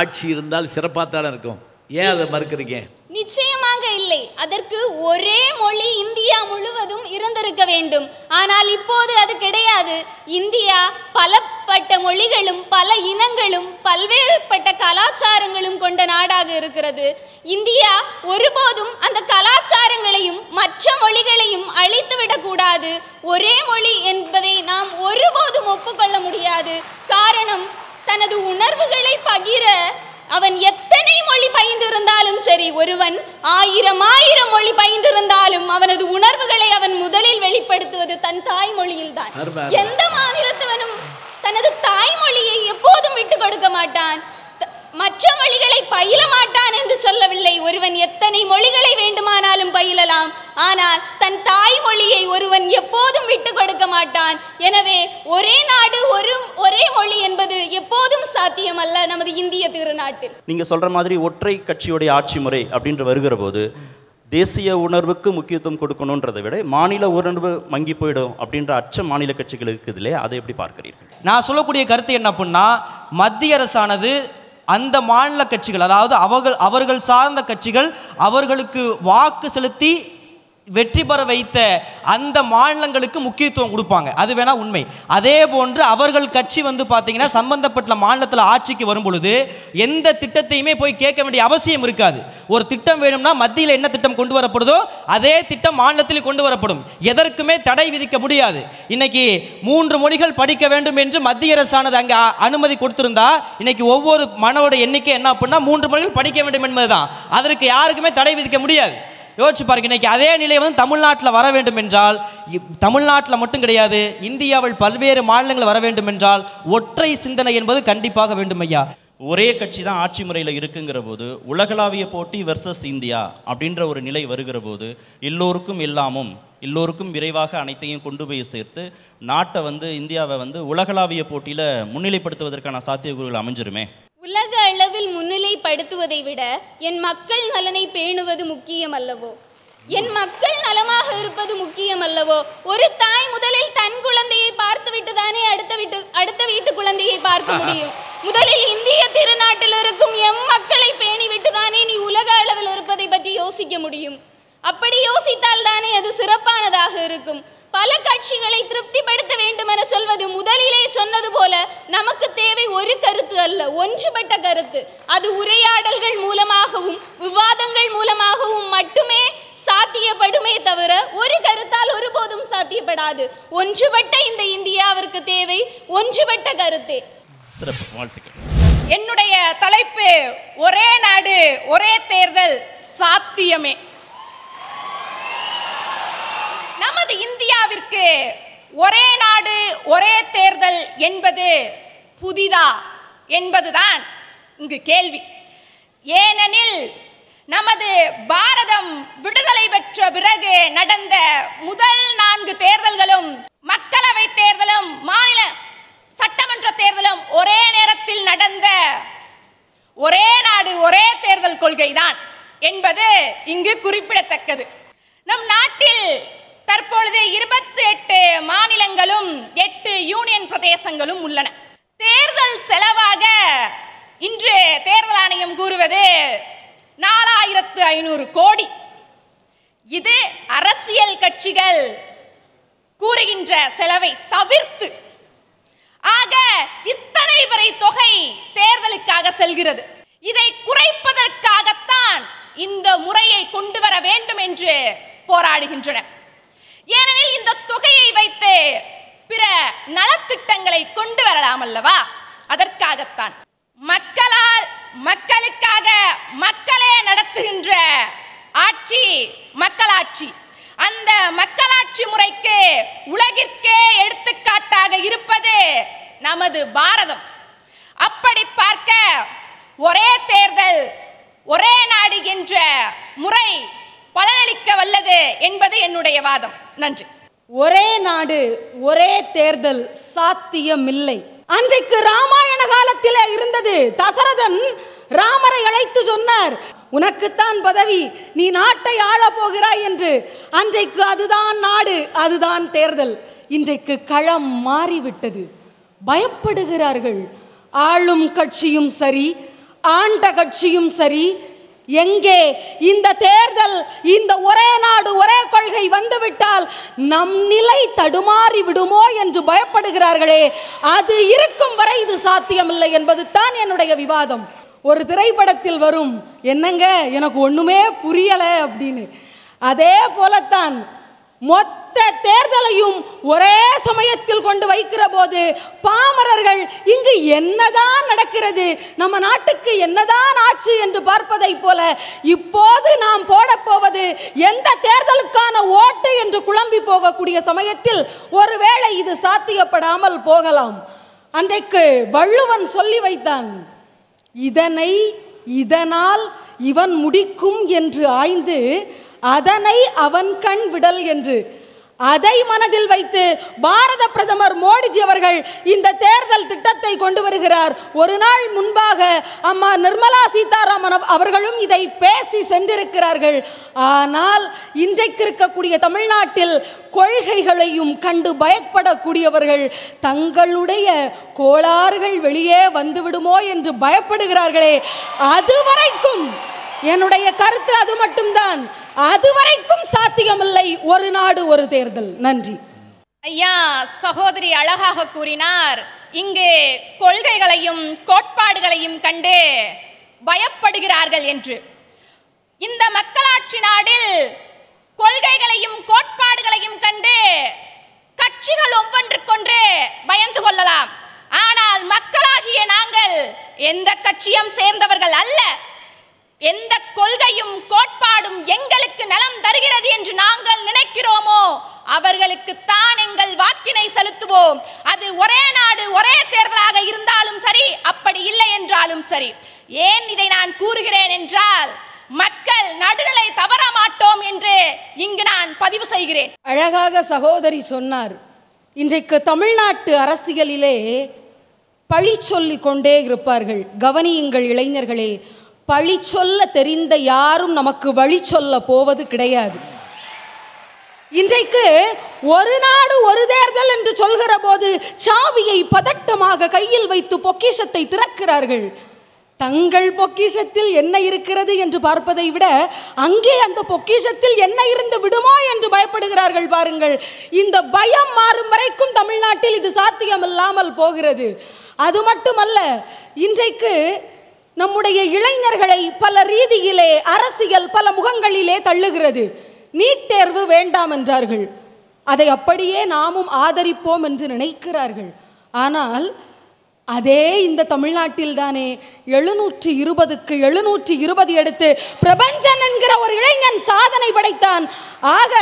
Speaker 2: ஆட்சி இருந்தால் சிறப்பாக இருக்கும். ஏன் அதை மறுக்கிறீங்க?
Speaker 7: நிச்சயமாக இல்லை. அதற்கு ஒரே மொழி இந்தியா முழுவதும் இருந்திருக்க வேண்டும். ஆனால் இப்போது அது கிடையாது. இந்தியா பலப்பட்ட மொழிகளும் பல இனங்களும் பல்வேறுபட்ட கலாச்சாரங்களும் கொண்ட நாடாக இருக்கிறது. இந்தியா ஒருபோதும் அந்த கலாச்சாரங்களையும் மற்ற மொழிகளையும் அழித்துவிடக்கூடாது. ஒரே மொழி என்பதை நாம் ஒருபோதும் ஒப்புக்கொள்ள முடியாது. காரணம், தனது உணர்வுகளை பகிர அவன் எத்தனை மொழி பயின்றிருந்தாலும் சரி, ஒருவன் ஆயிரம் மொழி பயின்றிருந்தாலும் அவனது உணர்வுகளை அவன் முதலில் வெளிப்படுத்துவது தன் தாய்மொழியில் தான். எந்த மாநிலத்தவனும் தனது தாய்மொழியை எப்போதும் விட்டு கொடுக்க மாட்டான். மற்ற மொழிகளை பயில மாட்டான் என்று சொல்லவில்லை. ஒருவன் எத்தனை மொழிகளை வேண்டுமானாலும் பயிலலாம், ஆனால் தன் தாய்மொழியை ஒருவன் எப்போதும் விட்டு கொடுக்க மாட்டான். எனவே ஒரே நாடு ஒரே மொழி என்பது எப்போதும் சாத்தியமல்ல நமது இந்திய திருநாட்டில்.
Speaker 5: நீங்க சொல்ற மாதிரி ஒற்றை கட்சியுடைய ஆட்சி முறை அப்படின்று வருகிற போது தேசிய உணர்வுக்கு முக்கியத்துவம் கொடுக்கணுன்றதை விட மாநில உணர்வு மங்கி போயிடும் அப்படின்ற அச்சம் மாநில கட்சிகளுக்கு இதிலே, அதை எப்படி பார்க்கிறீர்கள்?
Speaker 6: நான் சொல்லக்கூடிய கருத்து என்ன அப்படின்னா, மத்திய அரசானது அந்த மாநில கட்சிகள், அதாவது அவர்கள் சார்ந்த கட்சிகள் அவர்களுக்கு வாக்கு செலுத்தி வெற்றி பெற வைத்த அந்த மாநிலங்களுக்கு முக்கியத்துவம் கொடுப்பாங்க. அது வேணா உண்மை. அதே போன்று அவர்கள் கட்சி பார்த்தீங்கன்னா சம்பந்தப்பட்ட மாநிலத்தில் ஆட்சிக்கு வரும் பொழுது எந்த திட்டத்தையுமே போய் கேட்க வேண்டிய அவசியம் இருக்காது. ஒரு திட்டம் வேணும்னா மத்தியில் என்ன திட்டம் கொண்டு வரப்படுதோ அதே திட்டம் மாநிலத்தில் கொண்டு வரப்படும். எதற்குமே தடை விதிக்க முடியாது. இன்னைக்கு 3 மொழிகள் படிக்க வேண்டும் என்று மத்திய அரசானது அங்கே அனுமதி கொடுத்திருந்தா இன்னைக்கு ஒவ்வொரு மாணவரோட எண்ணிக்கை என்ன அப்படின்னா 3 மொழிகள் படிக்க வேண்டும் என்பதுதான். அதற்கு யாருக்குமே தடை விதிக்க முடியாது. யோசிச்சு பாருங்க. இன்னைக்கு அதே நிலை தமிழ்நாட்டில் வர வேண்டும் என்றால், தமிழ்நாட்டில் மட்டும் கிடையாது, இந்தியாவில் பல்வேறு மாநிலங்கள் வர வேண்டும் என்றால் ஒற்றை சிந்தனை என்பது கண்டிப்பாக வேண்டும் ஐயா.
Speaker 5: ஒரே கட்சி தான் ஆட்சி முறையில் இருக்குங்கிற போது உலகளாவிய போட்டி வெர்சஸ் இந்தியா அப்படின்ற ஒரு நிலை வருகிற போது எல்லோருக்கும் எல்லாமும் எல்லோருக்கும் விரைவாக அனைத்தையும் கொண்டு போய் சேர்த்து நாட்டை இந்தியாவை உலகளாவிய போட்டியில் முன்னிலைப்படுத்துவதற்கான சாத்தியக்கூறுகள் அமைஞ்சிருமே.
Speaker 7: உலக அளவில் முன்னிலைப்படுத்துவதை விட என் மக்கள் நலனை பேணுவது முக்கியம் அல்லவோ? என் மக்கள் நலமாக இருப்பது முக்கியம் அல்லவோ? ஒரு தாய் முதலில் தன் குழந்தையை பார்த்துவிட்டு தானே அடுத்த வீட்டு குழந்தையை பார்க்க முடியும். முதலில் இந்திய திருநாட்டில் இருக்கும் எம் மக்களை பேணிவிட்டு தானே நீ உலக அளவில் இருப்பதை பற்றி யோசிக்க முடியும். அப்படி யோசித்தால் தானே அது சிறப்பானதாக இருக்கும். பல கட்சிகளை திருப்திப்படுத்த வேண்டும் என சொல்வது முதலிலே சொன்னது போல நமக்கு தேவை ஒரு கருத்து அல்ல, ஒன்றுபட்ட கருத்து. அது உரையாடல்கள் மூலமாகவும் விவாதங்கள் மூலமாகவும் மட்டுமே சாத்தியப்படுமே தவிர ஒரு கருத்தால் ஒருபோதும் சாத்தியப்படாது. ஒன்றுபட்ட இந்த இந்தியாவிற்கு தேவை ஒன்றுபட்ட கருத்தே.
Speaker 5: சிறப்பு, வாழ்த்துக்கள்.
Speaker 8: என்னுடைய தலைப்பு ஒரே நாடு ஒரே தேர்தல் சாத்தியமே. நமது இந்தியாவிற்கு ஒரே நாடு ஒரே தேர்தல் என்பது புதிதா என்பதுதான் இங்கு கேள்வி. ஏனெனில் நமது பாரதம் விடுதலை பெற்ற பிறகு நடந்த முதல் 4 தேர்தல்களும் மக்களவை தேர்தலும் மாநில சட்டமன்ற தேர்தலும் ஒரே நேரத்தில் நடந்த ஒரே நாடு ஒரே தேர்தல் கொள்கைதான் என்பது இங்கு குறிப்பிடத்தக்கது. நம் நாட்டில் தற்பொழுது 28 மாநிலங்களும் 8 யூனியன் பிரதேசங்களும் உள்ளன. தேர்தல் செலவாக இன்று தேர்தல் ஆணையம் கூறுவது 4500 கோடி. இது அரசியல் கட்சிகள் கூறுகின்ற செலவை தவிர்த்து ஆக இத்தனை வரை தொகை தேர்தலுக்காக செல்கிறது. இதை குறைப்பதற்காகத்தான் இந்த முறையை கொண்டு வர வேண்டும் என்று போராடுகின்றனர். ஏனெனில் இந்த தொகையை வைத்து பிற நலத்திட்டங்களை கொண்டு வரலாம் அல்லவா? அதற்காகத்தான் மக்களால் மக்களுக்காக மக்களே நடத்துகின்ற ஆட்சி மக்களாட்சி. அந்த மக்களாட்சி முறைக்கு உலகிற்கே எடுத்துக்காட்டாக இருப்பது நமது பாரதம். அப்படி பார்க்க ஒரே தேர்தல் ஒரே நாடு என்ற முறை பலனளிக்க வல்லது என்பது என்னுடைய வாதம். நன்றி.
Speaker 9: ஒரே நாடு ஒரே தேர்தல் சாத்தியமில்லை. அன்றைக்கு ராமாயண காலத்தில் இருந்தது. தசரதன் ராமரை அழைத்து சொன்னார், உனக்குத்தான் பதவி, நீ நாட்டை ஆள போகிறாய் என்று. அன்றைக்கு அதுதான் நாடு, அதுதான் தேர்தல். இன்றைக்கு களம் மாறிவிட்டது. பயப்படுகிறார்கள். ஆளும் கட்சியும் சரி, ஆண்ட கட்சியும் சரி. எங்கே இந்த தேர்தல், இந்த ஒரே நாடு ஒரே கொள்கை வந்துவிட்டால் நம் நிலை தடுமாறி விடுமோ என்று பயப்படுகிறார்களே, அது இருக்கும் வரை இது சாத்தியமில்லை என்பது தான் என்னுடைய விவாதம். ஒரு திரைப்படத்தில் வரும், என்னங்க எனக்கு ஒண்ணுமே புரியல அப்படின்னு. அதே போலத்தான் மொத்த தேர்தலையும் ஒரே சமயத்தில் கொண்டு வைக்கிற போது பாமரர்கள் இங்கு என்னதான் நடக்கிறது, நம்ம நாட்டுக்கு என்னதான் ஆச்சு என்று பார்ப்பதை போல இப்போது நாம் போடப்போவது எந்த தேர்தலுக்கான ஓட்டு என்று குழம்பி போகக்கூடிய சமயத்தில் ஒருவேளை இது சாத்தியப்படாமல் போகலாம். அன்றைக்கு வள்ளுவன் சொல்லி வைத்தான், இதனை இதனால் இவன் முடிக்கும் என்று ஆய்ந்து அதனை அவன் கண் விடல் என்று. அதை மனதில் வைத்து பாரத பிரதமர் மோடிஜி அவர்கள் இந்த தேர்தல் திட்டத்தை கொண்டு வருகிறார். ஒரு நாள் முன்பாக அம்மா நிர்மலா சீதாராமன் அவர்களும் இதை பேசி சென்றிருக்கிறார்கள். ஆனால் இன்றைக்கு இருக்கக்கூடிய தமிழ்நாட்டில் கொள்கைகளையும் கண்டு பயப்படக்கூடியவர்கள் தங்களுடைய கோளாறுகள் வெளியே வந்துவிடுமோ என்று பயப்படுகிறார்களே, அதுவரைக்கும் என்னுடைய கருத்து அது மட்டும்தான், அதுவரைக்கும் சாத்தியமில்லை ஒரு நாடு ஒரு தேர்தல். நன்றி.
Speaker 8: ஐயா சகோதரி அழகாக கூறினார், இங்கு கொள்கைகளையும் கோட்பாடுகளையும் கண்டு பயப்படுகிறார்கள் என்று. இந்த மக்களாட்சி நாடில் கொள்கைகளையும் கோட்பாடுகளையும் கண்டு கட்சிகள் ஒவ்வொன்றுக்கொன்று பயந்து கொள்ளலாம். ஆனால் மக்களாகிய நாங்கள் எந்த கட்சியும் சேர்ந்தவர்கள் அல்ல. எந்த கொள்கையும் கோட்பாடும் எங்களுக்கு நலம் தருகிறது என்று நாங்கள் நினைக்கிறோமோ அவர்களுக்கு தான் எங்கள் வாக்கினை செலுத்துவோம். அது ஒரே நாடு ஒரே தேர்தலாக இருந்தாலும் சரி, அப்படி இல்லை என்றாலும் சரி. ஏன் இதை நான் கூறுகிறேன் என்றால், மக்கள் நடுநிலை தவற மாட்டோம் என்று இங்கு நான் பதிவு செய்கிறேன்.
Speaker 9: அழகாக சகோதரி சொன்னார். இன்றைக்கு தமிழ்நாட்டு அரசியலிலே பழி சொல்லிக் கொண்டே இருப்பார்கள். கவனியுங்கள் இளைஞர்களே, பழி சொல்ல தெரிந்த யாரும் நமக்கு வழி சொல்ல போவது கிடையாது. இன்றைக்கு ஒரு நாடு ஒரு தேர்தல் என்று சொல்கிற போது சாவியை பதட்டமாக கையில் வைத்து பொக்கிஷத்தை திறக்கிறார்கள். தங்கள் பொக்கிஷத்தில் என்ன இருக்கிறது என்று பார்ப்பதை விட அங்கே அந்த பொக்கிஷத்தில் என்ன இருந்து விடுமோ என்று பயப்படுகிறார்கள். பாருங்கள், இந்த பயம் மாறும் வரைக்கும் தமிழ்நாட்டில் இது சாத்தியமில்லாமல் போகிறது. அது மட்டுமல்ல, இன்றைக்கு நம்முடைய இளைஞர்களை பல ரீதியிலே அரசியல் பல முகங்களிலே தள்ளுகிறது. நீட் தேர்வு வேண்டாம் என்றார்கள், அதை அப்படியே நாமும் ஆதரிப்போம் என்று நினைக்கிறார்கள். ஆனால் அதே இந்த தமிழ்நாட்டில் தானே 720க்கு 720 எடுத்து பிரபஞ்சன் என்கிற ஒரு இளைஞன் சாதனை படைத்தான். ஆக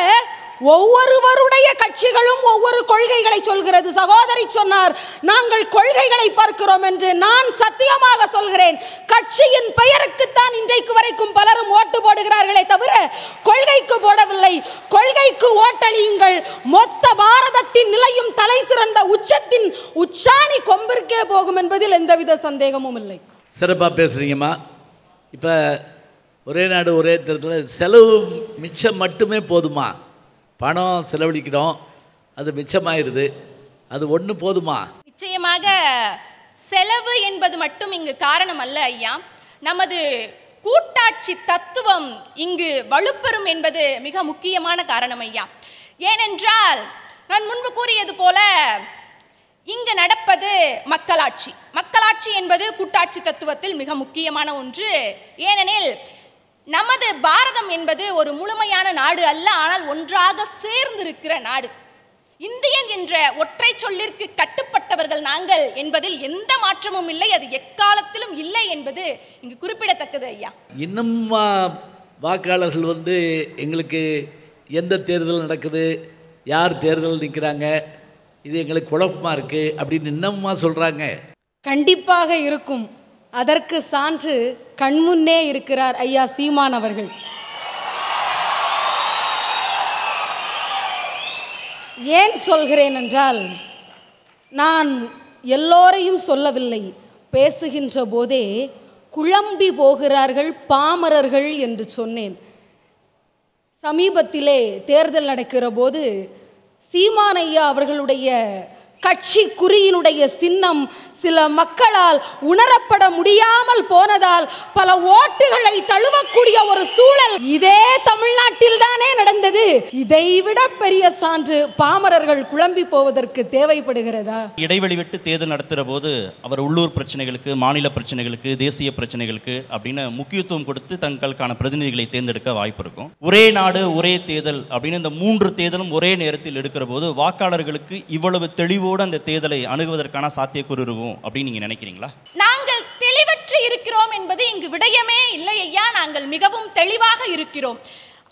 Speaker 9: ஒவ்வொருவருடைய கட்சிகளும் ஒவ்வொரு கொள்கைகளை சொல்கிறது. சகோதரி சொன்னார், நாங்கள் கொள்கைகளை பார்க்கிறோம் என்று. நான் சத்தியமாக சொல்கிறேன், கட்சியின் பெயருக்குத்தான் இன்றைக்கு வரைக்கும் பலரும் ஓட்டு போடுகிறார்களே தவிர கொள்கைக்கு போடவில்லை. கொள்கைக்கு ஓட்டளியுங்கள். மொத்த பாரதத்தின் நிலையும் தலை சிறந்த உச்சத்தின் உச்சாணி கொம்பிற்கே போகும் என்பதில் எந்தவித சந்தேகமும் இல்லை.
Speaker 2: சிறப்பாக பேசுகிறீங்கம்மா. இப்போ ஒரே நாடு ஒரே தேர்தல் செலவு மிச்சம் மட்டுமே போதுமா? பணம் செலவழிக்கிறோம், அது மிச்சமாயிருது, அது ஒன்று போதுமா?
Speaker 8: நிச்சயமாக செலவு என்பது மட்டும் இங்கு காரணம் அல்ல ஐயா. நமது கூட்டாட்சி தத்துவம் இங்கு வலுப்பெறும் என்பது மிக முக்கியமான காரணம் ஐயா. ஏனென்றால் நான் முன்பு கூறியது போல இங்கு நடப்பது மக்களாட்சி. மக்களாட்சி என்பது கூட்டாட்சி தத்துவத்தில் மிக முக்கியமான ஒன்று. ஏனெனில் நமது பாரதம் என்பது ஒரு முழுமையான நாடு அல்ல, ஆனால் ஒன்றாக சேர்ந்திருக்கிற நாடு. இந்தியன் என்ற ஒற்றை சொல்லிற்கு கட்டுப்பட்டவர்கள் நாங்கள் என்பதில் எந்த மாற்றமும் இல்லை, அது எக்காலத்திலும் இல்லை என்பது இங்கு குறிப்பிடத்தக்கது ஐயா.
Speaker 2: இன்னும் வாக்காளர்கள் எங்களுக்கு எந்த தேர்தல் நடக்குது, யார் தேர்தல் நிற்கிறாங்க, இது எங்களுக்கு குழப்பமாக இருக்குது அப்படின்னு இன்னமுமா சொல்கிறாங்க?
Speaker 9: கண்டிப்பாக இருக்கும். அதற்கு சான்று கண்முன்னே இருக்கிறார் ஐயா சீமான் அவர்கள். ஏன் சொல்கிறேன் என்றால், நான் எல்லோரையும் சொல்லவில்லை, பேசுகின்ற போதே குழம்பி போகிறார்கள் பாமரர்கள் என்று சொன்னேன். சமீபத்திலே தேர்தல் நடக்கிற போது சீமான் ஐயா அவர்களுடைய கட்சி குறியினுடைய சின்னம் சில மக்களால் உணரப்பட முடியாமல் போனதால் பல ஓட்டுகளை தழுவக்கூடிய ஒரு சூழல் இதே தமிழ்நாட்டில் தானே நடந்தது. இதைவிட பெரிய சான்று பாமரர்கள் குழம்பி போவதற்கு தேவைப்படுகிறதா?
Speaker 5: இடைவெளி விட்டு தேர்தல் நடத்துகிற போது அவர் உள்ளூர் பிரச்சனைகளுக்கு, மாநில பிரச்சனைகளுக்கு, தேசிய பிரச்சனைகளுக்கு அப்படின்னு முக்கியத்துவம் கொடுத்து தங்களுக்கான பிரதிநிதிகளை தேர்ந்தெடுக்க வாய்ப்பு இருக்கும். ஒரே நாடு ஒரே தேர்தல் அப்படின்னு இந்த 3 தேர்தலும் ஒரே நேரத்தில் எடுக்கிற போது வாக்காளர்களுக்கு இவ்வளவு தெளிவோடு அந்த தேர்தலை அணுகுவதற்கான சாத்தியக்கூறு இருக்கும் அப்படின்னு நீங்க நினைக்கிறீங்களா?
Speaker 8: நாங்கள் தெளிவற்று இருக்கிறோம் என்பது இங்கு விடயமே இல்லை ஐயா. நாங்கள் மிகவும் தெளிவாக இருக்கிறோம்.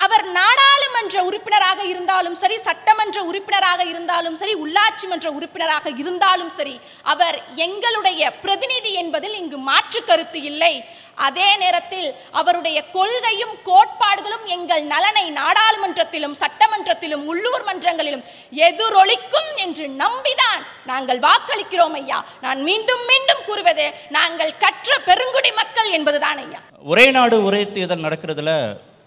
Speaker 8: அவர் நாடாளுமன்ற உறுப்பினராக இருந்தாலும் சரி, சட்டமன்ற உறுப்பினராக இருந்தாலும் சரி, உள்ளாட்சி மன்ற உறுப்பினராக இருந்தாலும் சரி, அவர் எங்களுடைய பிரதிநிதி என்பதில் இங்கு மாற்று கருத்து இல்லை. அதே நேரத்தில் அவருடைய கொள்கையும் கோட்பாடுகளும் எங்கள் நலனை நாடாளுமன்றத்திலும் சட்டமன்றத்திலும் உள்ளூர் மன்றங்களிலும் எதிரொலிக்கும் என்று நம்பிதான் நாங்கள் வாக்களிக்கிறோம் ஐயா. நான் மீண்டும் மீண்டும் கூறுவது, நாங்கள் கற்ற பெருங்குடி மக்கள் என்பதுதான் ஐயா.
Speaker 5: ஒரே நாடு ஒரே தேர்தல் நடக்கிறதுல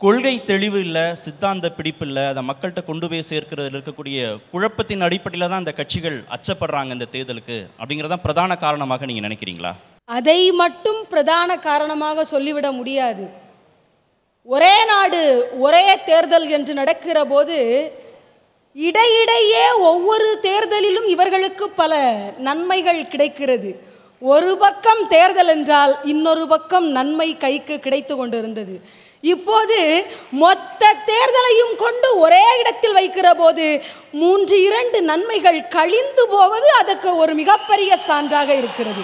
Speaker 5: கொள்கை தெளிவு இல்லை, சித்தாந்த பிடிப்பு இல்லை, அதை மக்கள்கிட்ட கொண்டு போய் சேர்க்கிறதுல இருக்கக்கூடிய குழப்பத்தின் அடிப்படையில் தான் இந்த கட்சிகள் அச்சப்படுறாங்க இந்த தேர்தலுக்கு அப்படிங்கிறதான் பிரதான காரணமாக நீங்கள் நினைக்கிறீங்களா?
Speaker 9: அதை மட்டும் பிரதான காரணமாக சொல்லிவிட முடியாது. ஒரே நாடு ஒரே தேர்தல் என்று நடக்கிற போது இடையிடையே ஒவ்வொரு தேர்தலிலும் இவர்களுக்கு பல நன்மைகள் கிடைக்கிறது. ஒரு பக்கம் தேர்தல் என்றால் இன்னொரு பக்கம் நன்மை கைக்கு கிடைத்து கொண்டிருந்தது. இப்போது மொத்த தேர்தலையும் கொண்டு ஒரே இடத்தில் வைக்கிற போது 3-2 நன்மைகள் கழிந்து போவது அதற்கு ஒரு மிகப்பெரிய சான்றாக இருக்கிறது.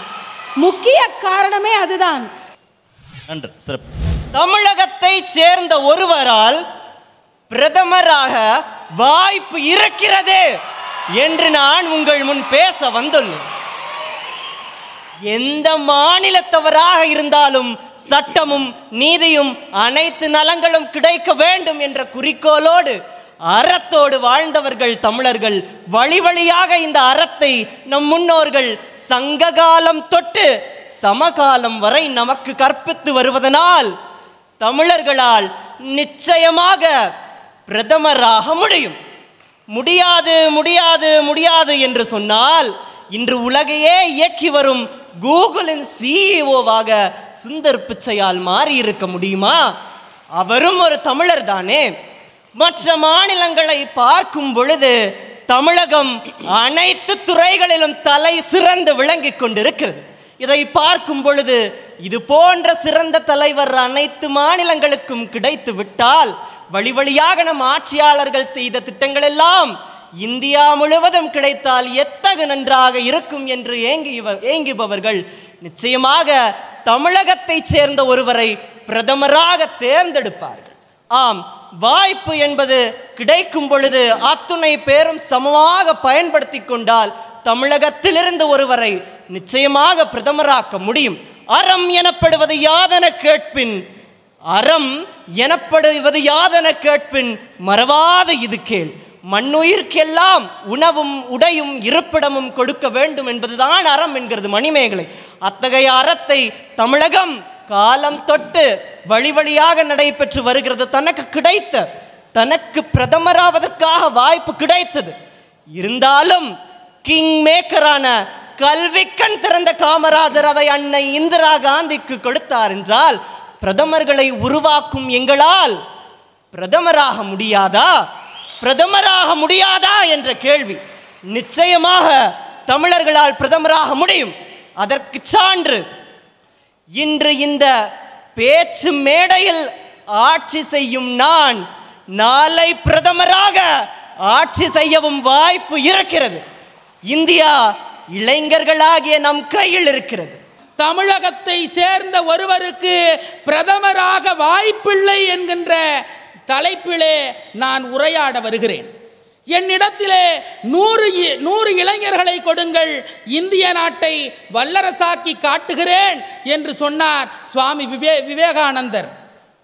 Speaker 9: முக்கிய காரணமே அதுதான்.
Speaker 5: நன்றி. சிறப்பு.
Speaker 10: தமிழகத்தை சேர்ந்த ஒருவரால் பிரதமராக வாய்ப்பு இருக்கிறது என்று நான் உங்கள் முன் பேச வந்துள்ளேன். எந்த மாநிலத்தவராக இருந்தாலும் சட்டமும் நீதியும் அனைத்து நலங்களும் கிடைக்க வேண்டும் என்ற குறிக்கோளோடு அறத்தோடு வாழ்ந்தவர்கள் தமிழர்கள். வழி வழியாக இந்த அறத்தை நம் முன்னோர்கள் சங்ககாலம் தொட்டு சமகாலம் வரை நமக்கு கற்பித்து வருவதனால் தமிழர்களால் நிச்சயமாக பிரதமராக முடியும். முடியாது முடியாது முடியாது என்று சொன்னால் இன்று உலகையே இயக்கி வரும் கூகுளின் சிஇஓவாக சுந்தர் பிச்சையால் மாறி இருக்க முடியுமா? அவரும் ஒரு தமிழர் தானே. மற்ற மாநிலங்களை பார்க்கும் பொழுது தமிழகம் அனைத்து துறைகளிலும் தலை சிறந்து விளங்கிக் கொண்டிருக்கிறது. இதை பார்க்கும் பொழுது இது போன்ற சிறந்த தலைவர் அனைத்து மாநிலங்களுக்கும் கிடைத்து விட்டால் வழி வழியாக நம் ஆட்சியாளர்கள் செய்த திட்டங்கள் எல்லாம் இந்தியா முழுவதும் கிடைத்தால் எத்தகு நன்றாக இருக்கும் என்று ஏங்குபவர்கள் நிச்சயமாக தமிழகத்தை சேர்ந்த ஒருவரை பிரதமராக தேர்ந்தெடுப்பார்கள். ஆம், வாய்ப்பு என்பது கிடைக்கும் பொழுது அத்துணை பேரும் சமமாக பயன்படுத்தி கொண்டால் தமிழகத்திலிருந்து ஒருவரை நிச்சயமாக பிரதமராக்க முடியும். அறம் எனப்படுவது யாதென கேட்பின், அறம் எனப்படுவது யாதென கேட்பின் மறவாத இது கேள். மண்ணுயிர்க்கெல்லாம் உணவும் உடையும் இருப்பிடமும் கொடுக்க வேண்டும் என்பதுதான் அறம் என்கிறது மணிமேகலை. அத்தகைய அறத்தை தமிழகம் காலம் தொட்டு வழி வழியாக நடைபெற்று வருகிறது. தனக்கு பிரதமராவதற்காக வாய்ப்பு கிடைத்தது. இருந்தாலும் கிங் மேக்கரான கல்விக்கண் திறந்த காமராஜர் அதை அன்னை இந்திரா காந்திக்கு கொடுத்தார் என்றால் பிரதமர்களை உருவாக்கும் எங்களால் பிரதமராக முடியாதா என்ற கேள்வி. நிச்சயமாக தமிழர்களால் பிரதமராக முடியும். அதற்கு சான்று இன்று இந்த பேச்சு மேடையில் ஆட்சி செய்யும் நான் நாளை பிரதமராக ஆட்சி செய்யவும் வாய்ப்பு இருக்கிறது. இந்தியா இளைஞர்களாகிய நம் கையில் இருக்கிறது.
Speaker 11: தமிழகத்தை சேர்ந்த ஒருவருக்கு பிரதமராக வாய்ப்பில்லை என்கின்ற தலைப்பிலே நான் உரையாட வருகிறேன். என்னிடத்திலே 100 இளைஞர்களை கொடுங்கள், இந்திய நாட்டை வல்லரசாக்கி காட்டுகிறேன் என்று சொன்னார் சுவாமி விவேகானந்தர்.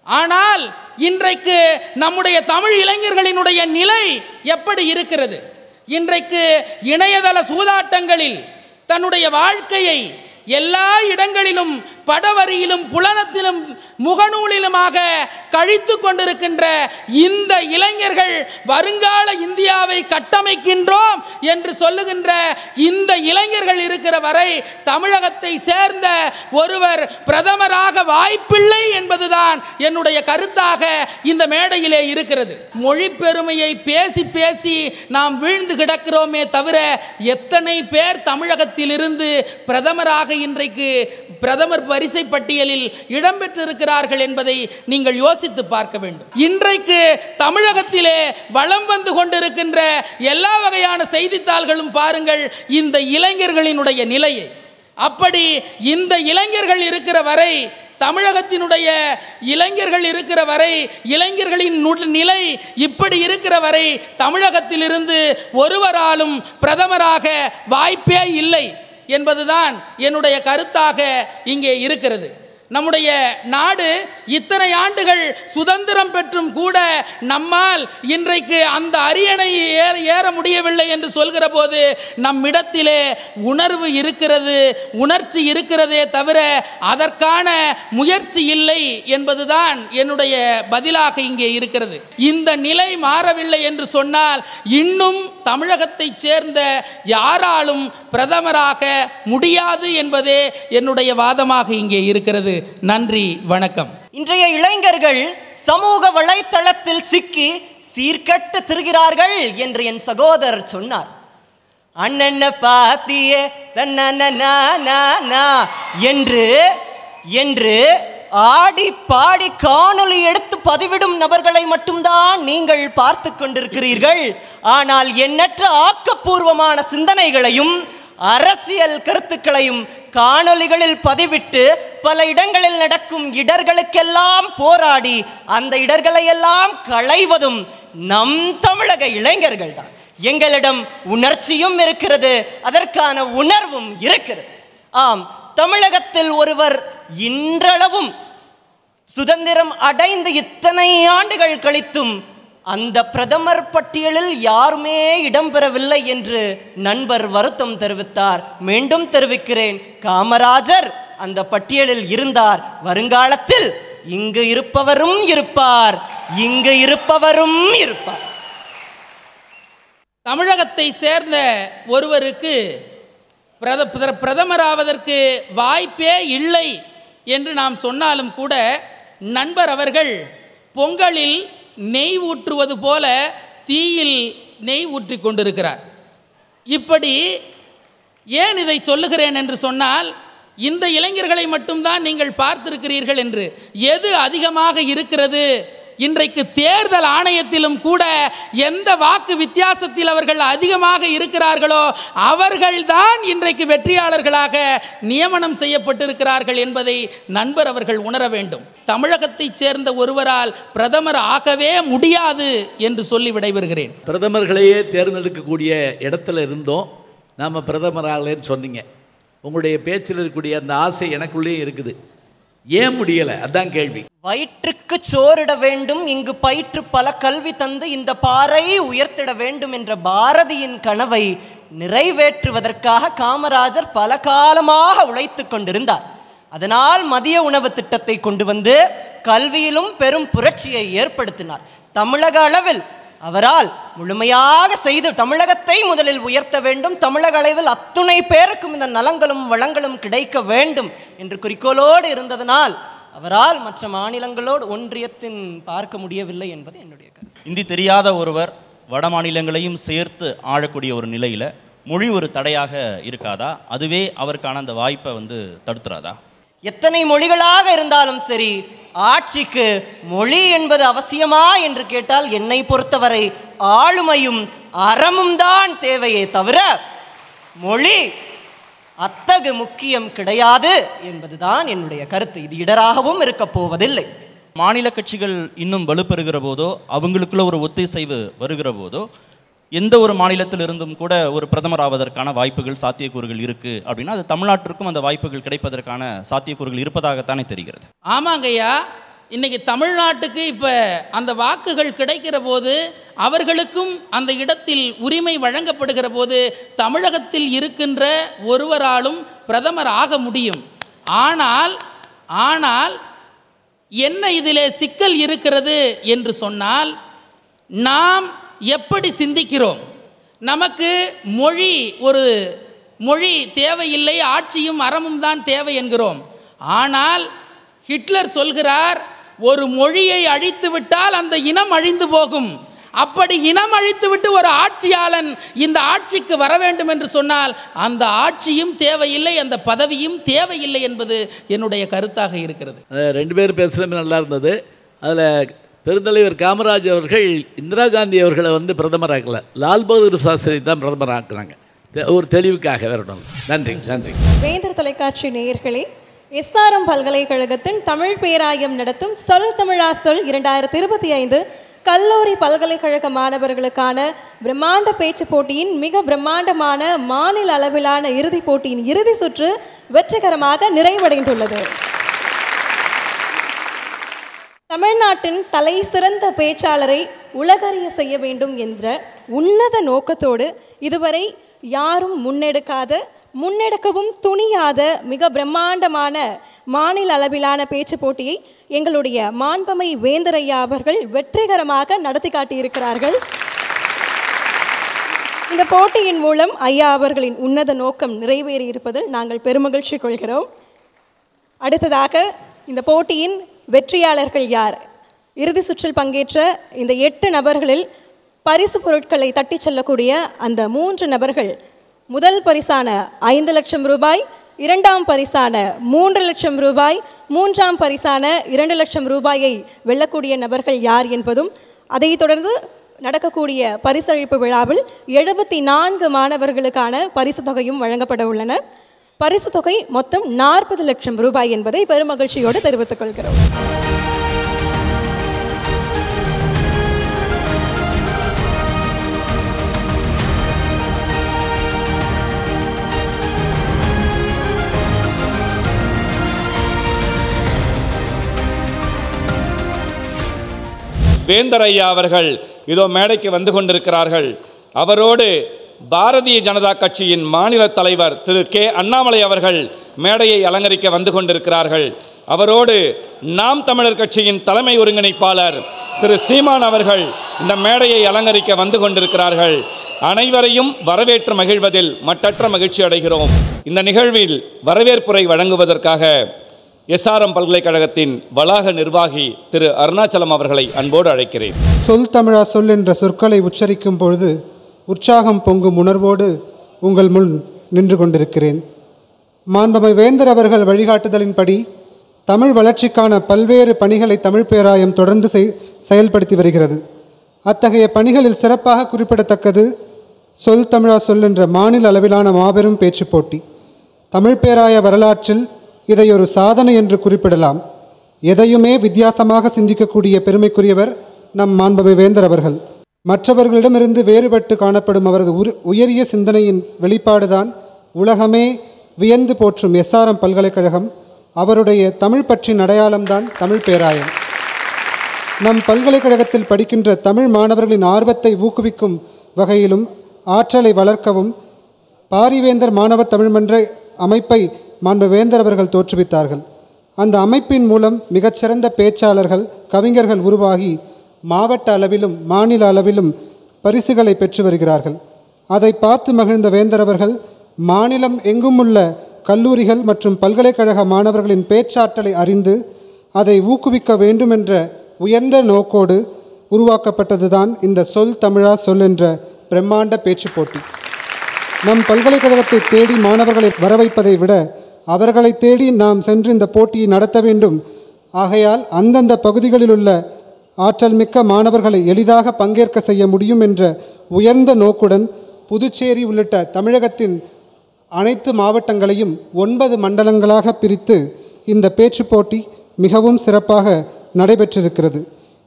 Speaker 11: ஆனால் இன்றைக்கு நம்முடைய தமிழ் இளைஞர்களினுடைய நிலை எப்படி இருக்கிறது? இன்றைக்கு இணையதள சூதாட்டங்களில் தன்னுடைய வாழ்க்கையை எல்லா இடங்களிலும் படவரியிலும் புலனத்திலும் முகநூலிலுமாக கழித்து கொண்டிருக்கின்ற இந்த இளைஞர்கள் வருங்கால இந்தியாவை கட்டமைக்கின்றோம் என்று சொல்லுகின்ற இந்த இளைஞர்கள் இருக்கிற வரை தமிழகத்தை சேர்ந்த ஒருவர் பிரதமராக வாய்ப்பில்லை என்பதுதான் என்னுடைய கருத்தாக இந்த மேடையிலே இருக்கிறது. மொழி பெருமையை பேசி பேசி நாம் வீழ்ந்து கிடக்கிறோமே தவிர எத்தனை பேர் தமிழகத்தில் இருந்து பிரதமராக இன்றைக்கு பிரதமர் வரிசை பட்டியலில் இடம்பெற்றிருக்கிறார்கள் என்பதை நீங்கள் யோசித்து பார்க்க வேண்டும். இன்றைக்கு தமிழகத்திலே வலம் வந்து கொண்டிருக்கின்ற எல்லா வகையான செய்தித்தாள்களும் பாருங்கள் இந்த இளைஞர்களினுடைய நிலையை. அப்படி இந்த இளைஞர்கள் இருக்கிற வரை, தமிழகத்தினுடைய இளைஞர்கள் இருக்கிற வரை, இளைஞர்களின் நிலை இப்படி இருக்கிற வரை தமிழகத்திலிருந்து ஒருவராலும் பிரதமராக வாய்ப்பே இல்லை என்பதுதான் என்னுடைய கருத்தாக இங்கே இருக்கிறது. நம்முடைய நாடு இத்தனை ஆண்டுகள் சுதந்திரம் பெற்றும் கூட நம்மால் இன்றைக்கு அந்த அரியணை ஏற முடியவில்லை என்று சொல்கிற போது நம்மிடத்திலே உணர்வு இருக்கிறது, உணர்ச்சி இருக்கிறதே தவிர அதற்கான முயற்சி இல்லை என்பதுதான் என்னுடைய பதிலாக இங்கே இருக்கிறது. இந்த நிலை மாறவில்லை என்று சொன்னால் இன்னும் தமிழகத்தை சேர்ந்த யாராலும் பிரதமராக முடியாது என்பதே என்னுடைய வாதமாக இங்கே இருக்கிறது. நன்றி, வணக்கம்.
Speaker 10: இன்றைய இளைஞர்கள் சமூக வலைத்தளத்தில் சிக்கி சீர்கட்டு திரிகிறார்கள் என்று என் சகோதரர் சொன்னார். அண்ணன பாத்தியே என்று ஆடி பாடி காணொளி எடுத்து பதிவிடும் நபர்களை மட்டும்தான் நீங்கள் பார்த்து கொண்டிருக்கிறீர்கள். ஆனால் எண்ணற்ற ஆக்கப்பூர்வமான சிந்தனைகளையும் அரசியல் கருத்துக்களையும் காணொளிகளில் பதிவிட்டு பல இடங்களில் நடக்கும் இடர்களுக்கெல்லாம் போராடி அந்த இடர்களை எல்லாம் களைவதும் நம் தமிழக இளைஞர்கள் தான். எங்களிடம் உணர்ச்சியும் இருக்கிறது, அதற்கான உணர்வும் இருக்கிறது. ஆம், தமிழகத்தில் ஒருவர் இன்றளவும் சுதந்திரம் அடைந்து இத்தனை ஆண்டுகள் கழித்தும் அந்த பிரதமர் பட்டியலில் யாருமே இடம்பெறவில்லை என்று நண்பர் வருத்தம் தெரிவித்தார். மீண்டும் தெரிவிக்கிறேன், காமராஜர் அந்த பட்டியலில் இருந்தார். வருங்காலத்தில் இங்கு இருப்பவரும் இருப்பார்.
Speaker 11: தமிழகத்தை சேர்ந்த ஒருவருக்கு பிரதமராவதற்கு வாய்ப்பே இல்லை என்று நாம் சொன்னாலும் கூட நண்பர் அவர்கள் பொங்கலில் நெய் ஊற்றுவது போல தீயில் நெய் ஊற்றி கொண்டிருக்கிறார். இப்படி ஏன் இதை சொல்லுகிறேன் என்று சொன்னால், இந்த இளைஞர்களை மட்டும்தான் நீங்கள் பார்த்திருக்கிறீர்கள் என்று. எது அதிகமாக இருக்கிறது இன்றைக்கு தேர்தல் ஆணையத்திலும் கூட எந்த வாக்கு வித்தியாசத்தில் அவர்கள் அதிகமாக இருக்கிறார்களோ அவர்கள்தான் இன்றைக்கு வெற்றியாளர்களாக நியமனம் செய்யப்பட்டிருக்கிறார்கள் என்பதை நண்பர் அவர்கள் உணர வேண்டும். தமிழகத்தைச் சேர்ந்த ஒருவரால் பிரதமர் ஆகவே முடியாது என்று சொல்லி விடைபெறுகிறேன்.
Speaker 2: பிரதமர்களையே தேர்ந்தெடுக்கக்கூடிய இடத்துல இருந்தோம், நாம் பிரதமர் ஆகலைன்னு சொன்னீங்க. உங்களுடைய பேச்சில் இருக்கக்கூடிய அந்த ஆசை எனக்குள்ளேயும் இருக்குது. ஏன் முடியலை? அதான் கேள்வி.
Speaker 10: வயிற்றுக்கு சோறிட வேண்டும், இங்கு பயிற்று பல கல்வி தந்து இந்த பாறை உயர்த்திட வேண்டும் என்ற பாரதியின் கனவை நிறைவேற்றுவதற்காக காமராஜர் பல காலமாக உழைத்து கொண்டிருந்தார். அதனால் மதிய உணவு திட்டத்தை கொண்டு வந்து கல்வியிலும் பெரும் புரட்சியை ஏற்படுத்தினார். தமிழக அளவில் அவரால் முழுமையாக செய்து தமிழகத்தை முதலில் உயர்த்த வேண்டும், தமிழக அளவில் அத்துணை பேருக்கும் இந்த நலங்களும் வளங்களும் கிடைக்க வேண்டும் என்று குறிக்கோளோடு இருந்ததனால் அவரால் மற்ற மாநிலங்களோடு ஒன்றியத்தின் பார்க்க முடியவில்லை என்பது என்னுடைய கருத்து.
Speaker 5: இந்தி தெரியாத ஒருவர் வட மாநிலங்களையும் சேர்த்து ஆளக்கூடிய ஒரு நிலையில் மொழி ஒரு தடையாக இருக்காதா? அதுவே அவருக்கான அந்த வாய்ப்பை தடுத்துறாதா?
Speaker 10: எத்தனை மொழிகளாக இருந்தாலும் சரி, ஆட்சிக்கு மொழி என்பது அவசியமா என்று கேட்டால் என்னை பொறுத்தவரை ஆளுமையும் அறமும் தான் தேவையே தவிர மொழி அத்தகு முக்கியம் கிடையாது என்பதுதான் என்னுடைய கருத்து. இது இடராகவும் இருக்க போவதில்லை.
Speaker 5: மாநில கட்சிகள் இன்னும் வலுப்பெறுகிற போதோ, அவங்களுக்குள்ள ஒரு ஒத்திசைவு வருகிற போதோ, எந்த ஒரு மாநிலத்தில் இருந்தும் கூட ஒரு பிரதமர் ஆவதற்கான வாய்ப்புகள், சாத்தியக்கூறுகள் இருக்குது அப்படின்னா அது தமிழ்நாட்டிற்கும் அந்த வாய்ப்புகள் கிடைப்பதற்கான சாத்தியக்கூறுகள் இருப்பதாகத்தானே தெரிகிறது.
Speaker 11: ஆமாங்கய்யா, இன்றைக்கி தமிழ்நாட்டுக்கு இப்போ அந்த வாக்குகள் கிடைக்கிற போது, அவர்களுக்கும் அந்த இடத்தில் உரிமை வழங்கப்படுகிற போது தமிழகத்தில் இருக்கின்ற ஒருவராலும் பிரதமர் ஆக முடியும். ஆனால் என்ன இதிலே சிக்கல் இருக்கிறது என்று சொன்னால், நாம் எப்படி சிந்திக்கிறோம்? நமக்கு மொழி தேவையில்லை, ஆட்சியும் அறமும் தான் தேவை என்கிறோம். ஆனால் ஹிட்லர் சொல்கிறார், ஒரு மொழியை அழித்து விட்டால் அந்த இனம் அழிந்து போகும். அப்படி இனம் அழித்துவிட்டு ஒரு ஆட்சியாளன் இந்த ஆட்சிக்கு வர வேண்டும் என்று சொன்னால் அந்த ஆட்சியும் தேவையில்லை, அந்த பதவியும் தேவையில்லை என்பது என்னுடைய கருத்தாக இருக்கிறது.
Speaker 2: ரெண்டு பேர் பேசுகிறது நல்லா இருந்தது. அதில் பெருந்தலைவர் காமராஜ் அவர்கள் இந்திரா காந்தி அவர்களை பிரதமராக்கல, லால் பகதூர் சாஸ்திரி தான் பிரதமர் ஆக்குறாங்க. ஒரு தெளிவுக்காக வரணும். நன்றி.
Speaker 1: வேந்தர் தொலைக்காட்சி நேயர்களே, எஸ்ஆர்எம் பல்கலைக்கழகத்தின் தமிழ் பேராயம் நடத்தும் சொல் தமிழா சொல் 2025 கல்லூரி பல்கலைக்கழக மாணவர்களுக்கான பிரம்மாண்ட பேச்சு போட்டியின் மிக பிரம்மாண்டமான மாநில அளவிலான இறுதிப் போட்டியின் இறுதி சுற்று வெற்றிகரமாக நிறைவடைந்துள்ளது. தமிழ்நாட்டின் தலை சிறந்த பேச்சாளரை உலகறிய செய்ய வேண்டும் என்ற உன்னத நோக்கத்தோடு இதுவரை யாரும் முன்னெடுக்கவும் துணியாத மிக பிரம்மாண்டமான மாநில அளவிலான பேச்சு போட்டியை எங்களுடைய மாண்பமை வேந்தரையா அவர்கள் வெற்றிகரமாக நடத்தி காட்டியிருக்கிறார்கள். இந்த போட்டியின் மூலம் ஐயா அவர்களின் உன்னத நோக்கம் நிறைவேறியிருப்பதில் நாங்கள் பெருமகிழ்ச்சி கொள்கிறோம். அடுத்ததாக இந்த போட்டியின் வெற்றியாளர்கள் யார்? இறுதி சுற்றில் பங்கேற்ற இந்த 8 நபர்களில் பரிசு பொருட்களை தட்டி செல்லக்கூடிய அந்த 3 நபர்கள், முதல் பரிசான 5 லட்சம் ரூபாய், இரண்டாம் பரிசான 3 லட்சம் ரூபாய், மூன்றாம் பரிசான 2 லட்சம் ரூபாயை வெல்லக்கூடிய நபர்கள் யார் என்பதும், அதைத் தொடர்ந்து நடக்கக்கூடிய பரிசளிப்பு விழாவில் 74 மாணவர்களுக்கான பரிசு தொகையும் வழங்கப்பட உள்ளன. பரிசு தொகை மொத்தம் 40 லட்சம் ரூபாய் என்பதை பெருமகிழ்ச்சியோடு தெரிவித்துக் கொள்கிறோம்.
Speaker 12: வேந்தரையா அவர்கள் இதோ மேடைக்கு வந்து கொண்டிருக்கிறார்கள். அவரோடு பாரதிய ஜனதா கட்சியின் மாநில தலைவர் திரு கே அண்ணாமலை அவர்கள் மேடையை அலங்கரிக்க வந்து கொண்டிருக்கிறார்கள். அவரோடு நாம் தமிழர் கட்சியின் தலைமை ஒருங்கிணைப்பாளர் திரு சீமான் அவர்கள் இந்த மேடையை அலங்கரிக்க வந்து கொண்டிருக்கிறார்கள். அனைவரையும் வரவேற்று மகிழ்வதில் மட்டற்ற மகிழ்ச்சி அடைகிறோம். இந்த நிகழ்வில் வரவேற்புரை வழங்குவதற்காக எஸ்ஆர்எம் பல்கலைக்கழகத்தின் வளாக நிர்வாகி திரு அருணாச்சலம் அவர்களை அன்போடு அழைக்கிறேன்.
Speaker 13: சொல் தமிழா சொல் என்ற சொற்களை உச்சரிக்கும் பொழுது உற்சாகம் பொங்கும் உணர்வோடு உங்கள் முன் நின்று கொண்டிருக்கிறேன். மாண்புமை வேந்தர் அவர்கள் வழிகாட்டுதலின்படி தமிழ் வளர்ச்சிக்கான பல்வேறு பணிகளை தமிழ் பேராயம் தொடர்ந்து செயல்படுத்தி வருகிறது. அத்தகைய பணிகளில் சிறப்பாக குறிப்பிடத்தக்கது சொல் தமிழா சொல் என்ற மாநில அளவிலான மாபெரும் பேச்சு போட்டி. தமிழ் பேராய வரலாற்றில் இதை ஒரு சாதனை என்று குறிப்பிடலாம். எதையுமே வித்தியாசமாக சிந்திக்கக்கூடிய பெருமைக்குரியவர் நம் மாண்புமிகு வேந்தர் அவர்கள். மற்றவர்களிடமிருந்து வேறுபட்டு காணப்படும் அவரது உயரிய சிந்தனையின் வெளிப்பாடுதான் உலகமே வியந்து போற்றும் SRM பல்கலைக்கழகம். அவருடைய தமிழ் பற்றின் அடையாளம்தான் தமிழ் பேராயம். நம் பல்கலைக்கழகத்தில் படிக்கின்ற தமிழ் மாணவர்களின் ஆர்வத்தை ஊக்குவிக்கும் வகையிலும் ஆற்றலை வளர்க்கவும் பாரிவேந்தர் மாணவர் தமிழ்மன்ற அமைப்பை மாண்பு வேந்தர் அவர்கள் தோற்றுவித்தார்கள். அந்த அமைப்பின் மூலம் மிகச்சிறந்த பேச்சாளர்கள், கவிஞர்கள் உருவாகி மாவட்ட அளவிலும் மாநில அளவிலும் பரிசுகளை பெற்று வருகிறார்கள். அதை பார்த்து மகிழ்ந்த வேந்தர் அவர்கள் மாநிலம் எங்கும் உள்ள கல்லூரிகள் மற்றும் பல்கலைக்கழக மாணவர்களின் பேச்சாற்றலை அறிந்து அதை ஊக்குவிக்க வேண்டும் என்ற உயர்ந்த நோக்கோடு உருவாக்கப்பட்டதுதான் இந்த சொல் தமிழா சொல் என்ற பிரம்மாண்ட பேச்சு போட்டி. நம் பல்கலைக்கழகத்தை தேடி மாணவர்களை வரவைப்பதை விட அவர்களை தேடி நாம் சென்று இந்த போட்டியை நடத்த வேண்டும். ஆகையால் அந்தந்த பகுதிகளில் உள்ள ஆற்றல் மிக்க மாணவர்களை எளிதாக பங்கேற்க செய்ய முடியும் என்ற உயர்ந்த நோக்குடன் புதுச்சேரி உள்ளிட்ட தமிழகத்தின் அனைத்து மாவட்டங்களையும் 9 மண்டலங்களாக பிரித்து இந்த பேச்சு போட்டி மிகவும் சிறப்பாக நடைபெற்றிருக்கிறது.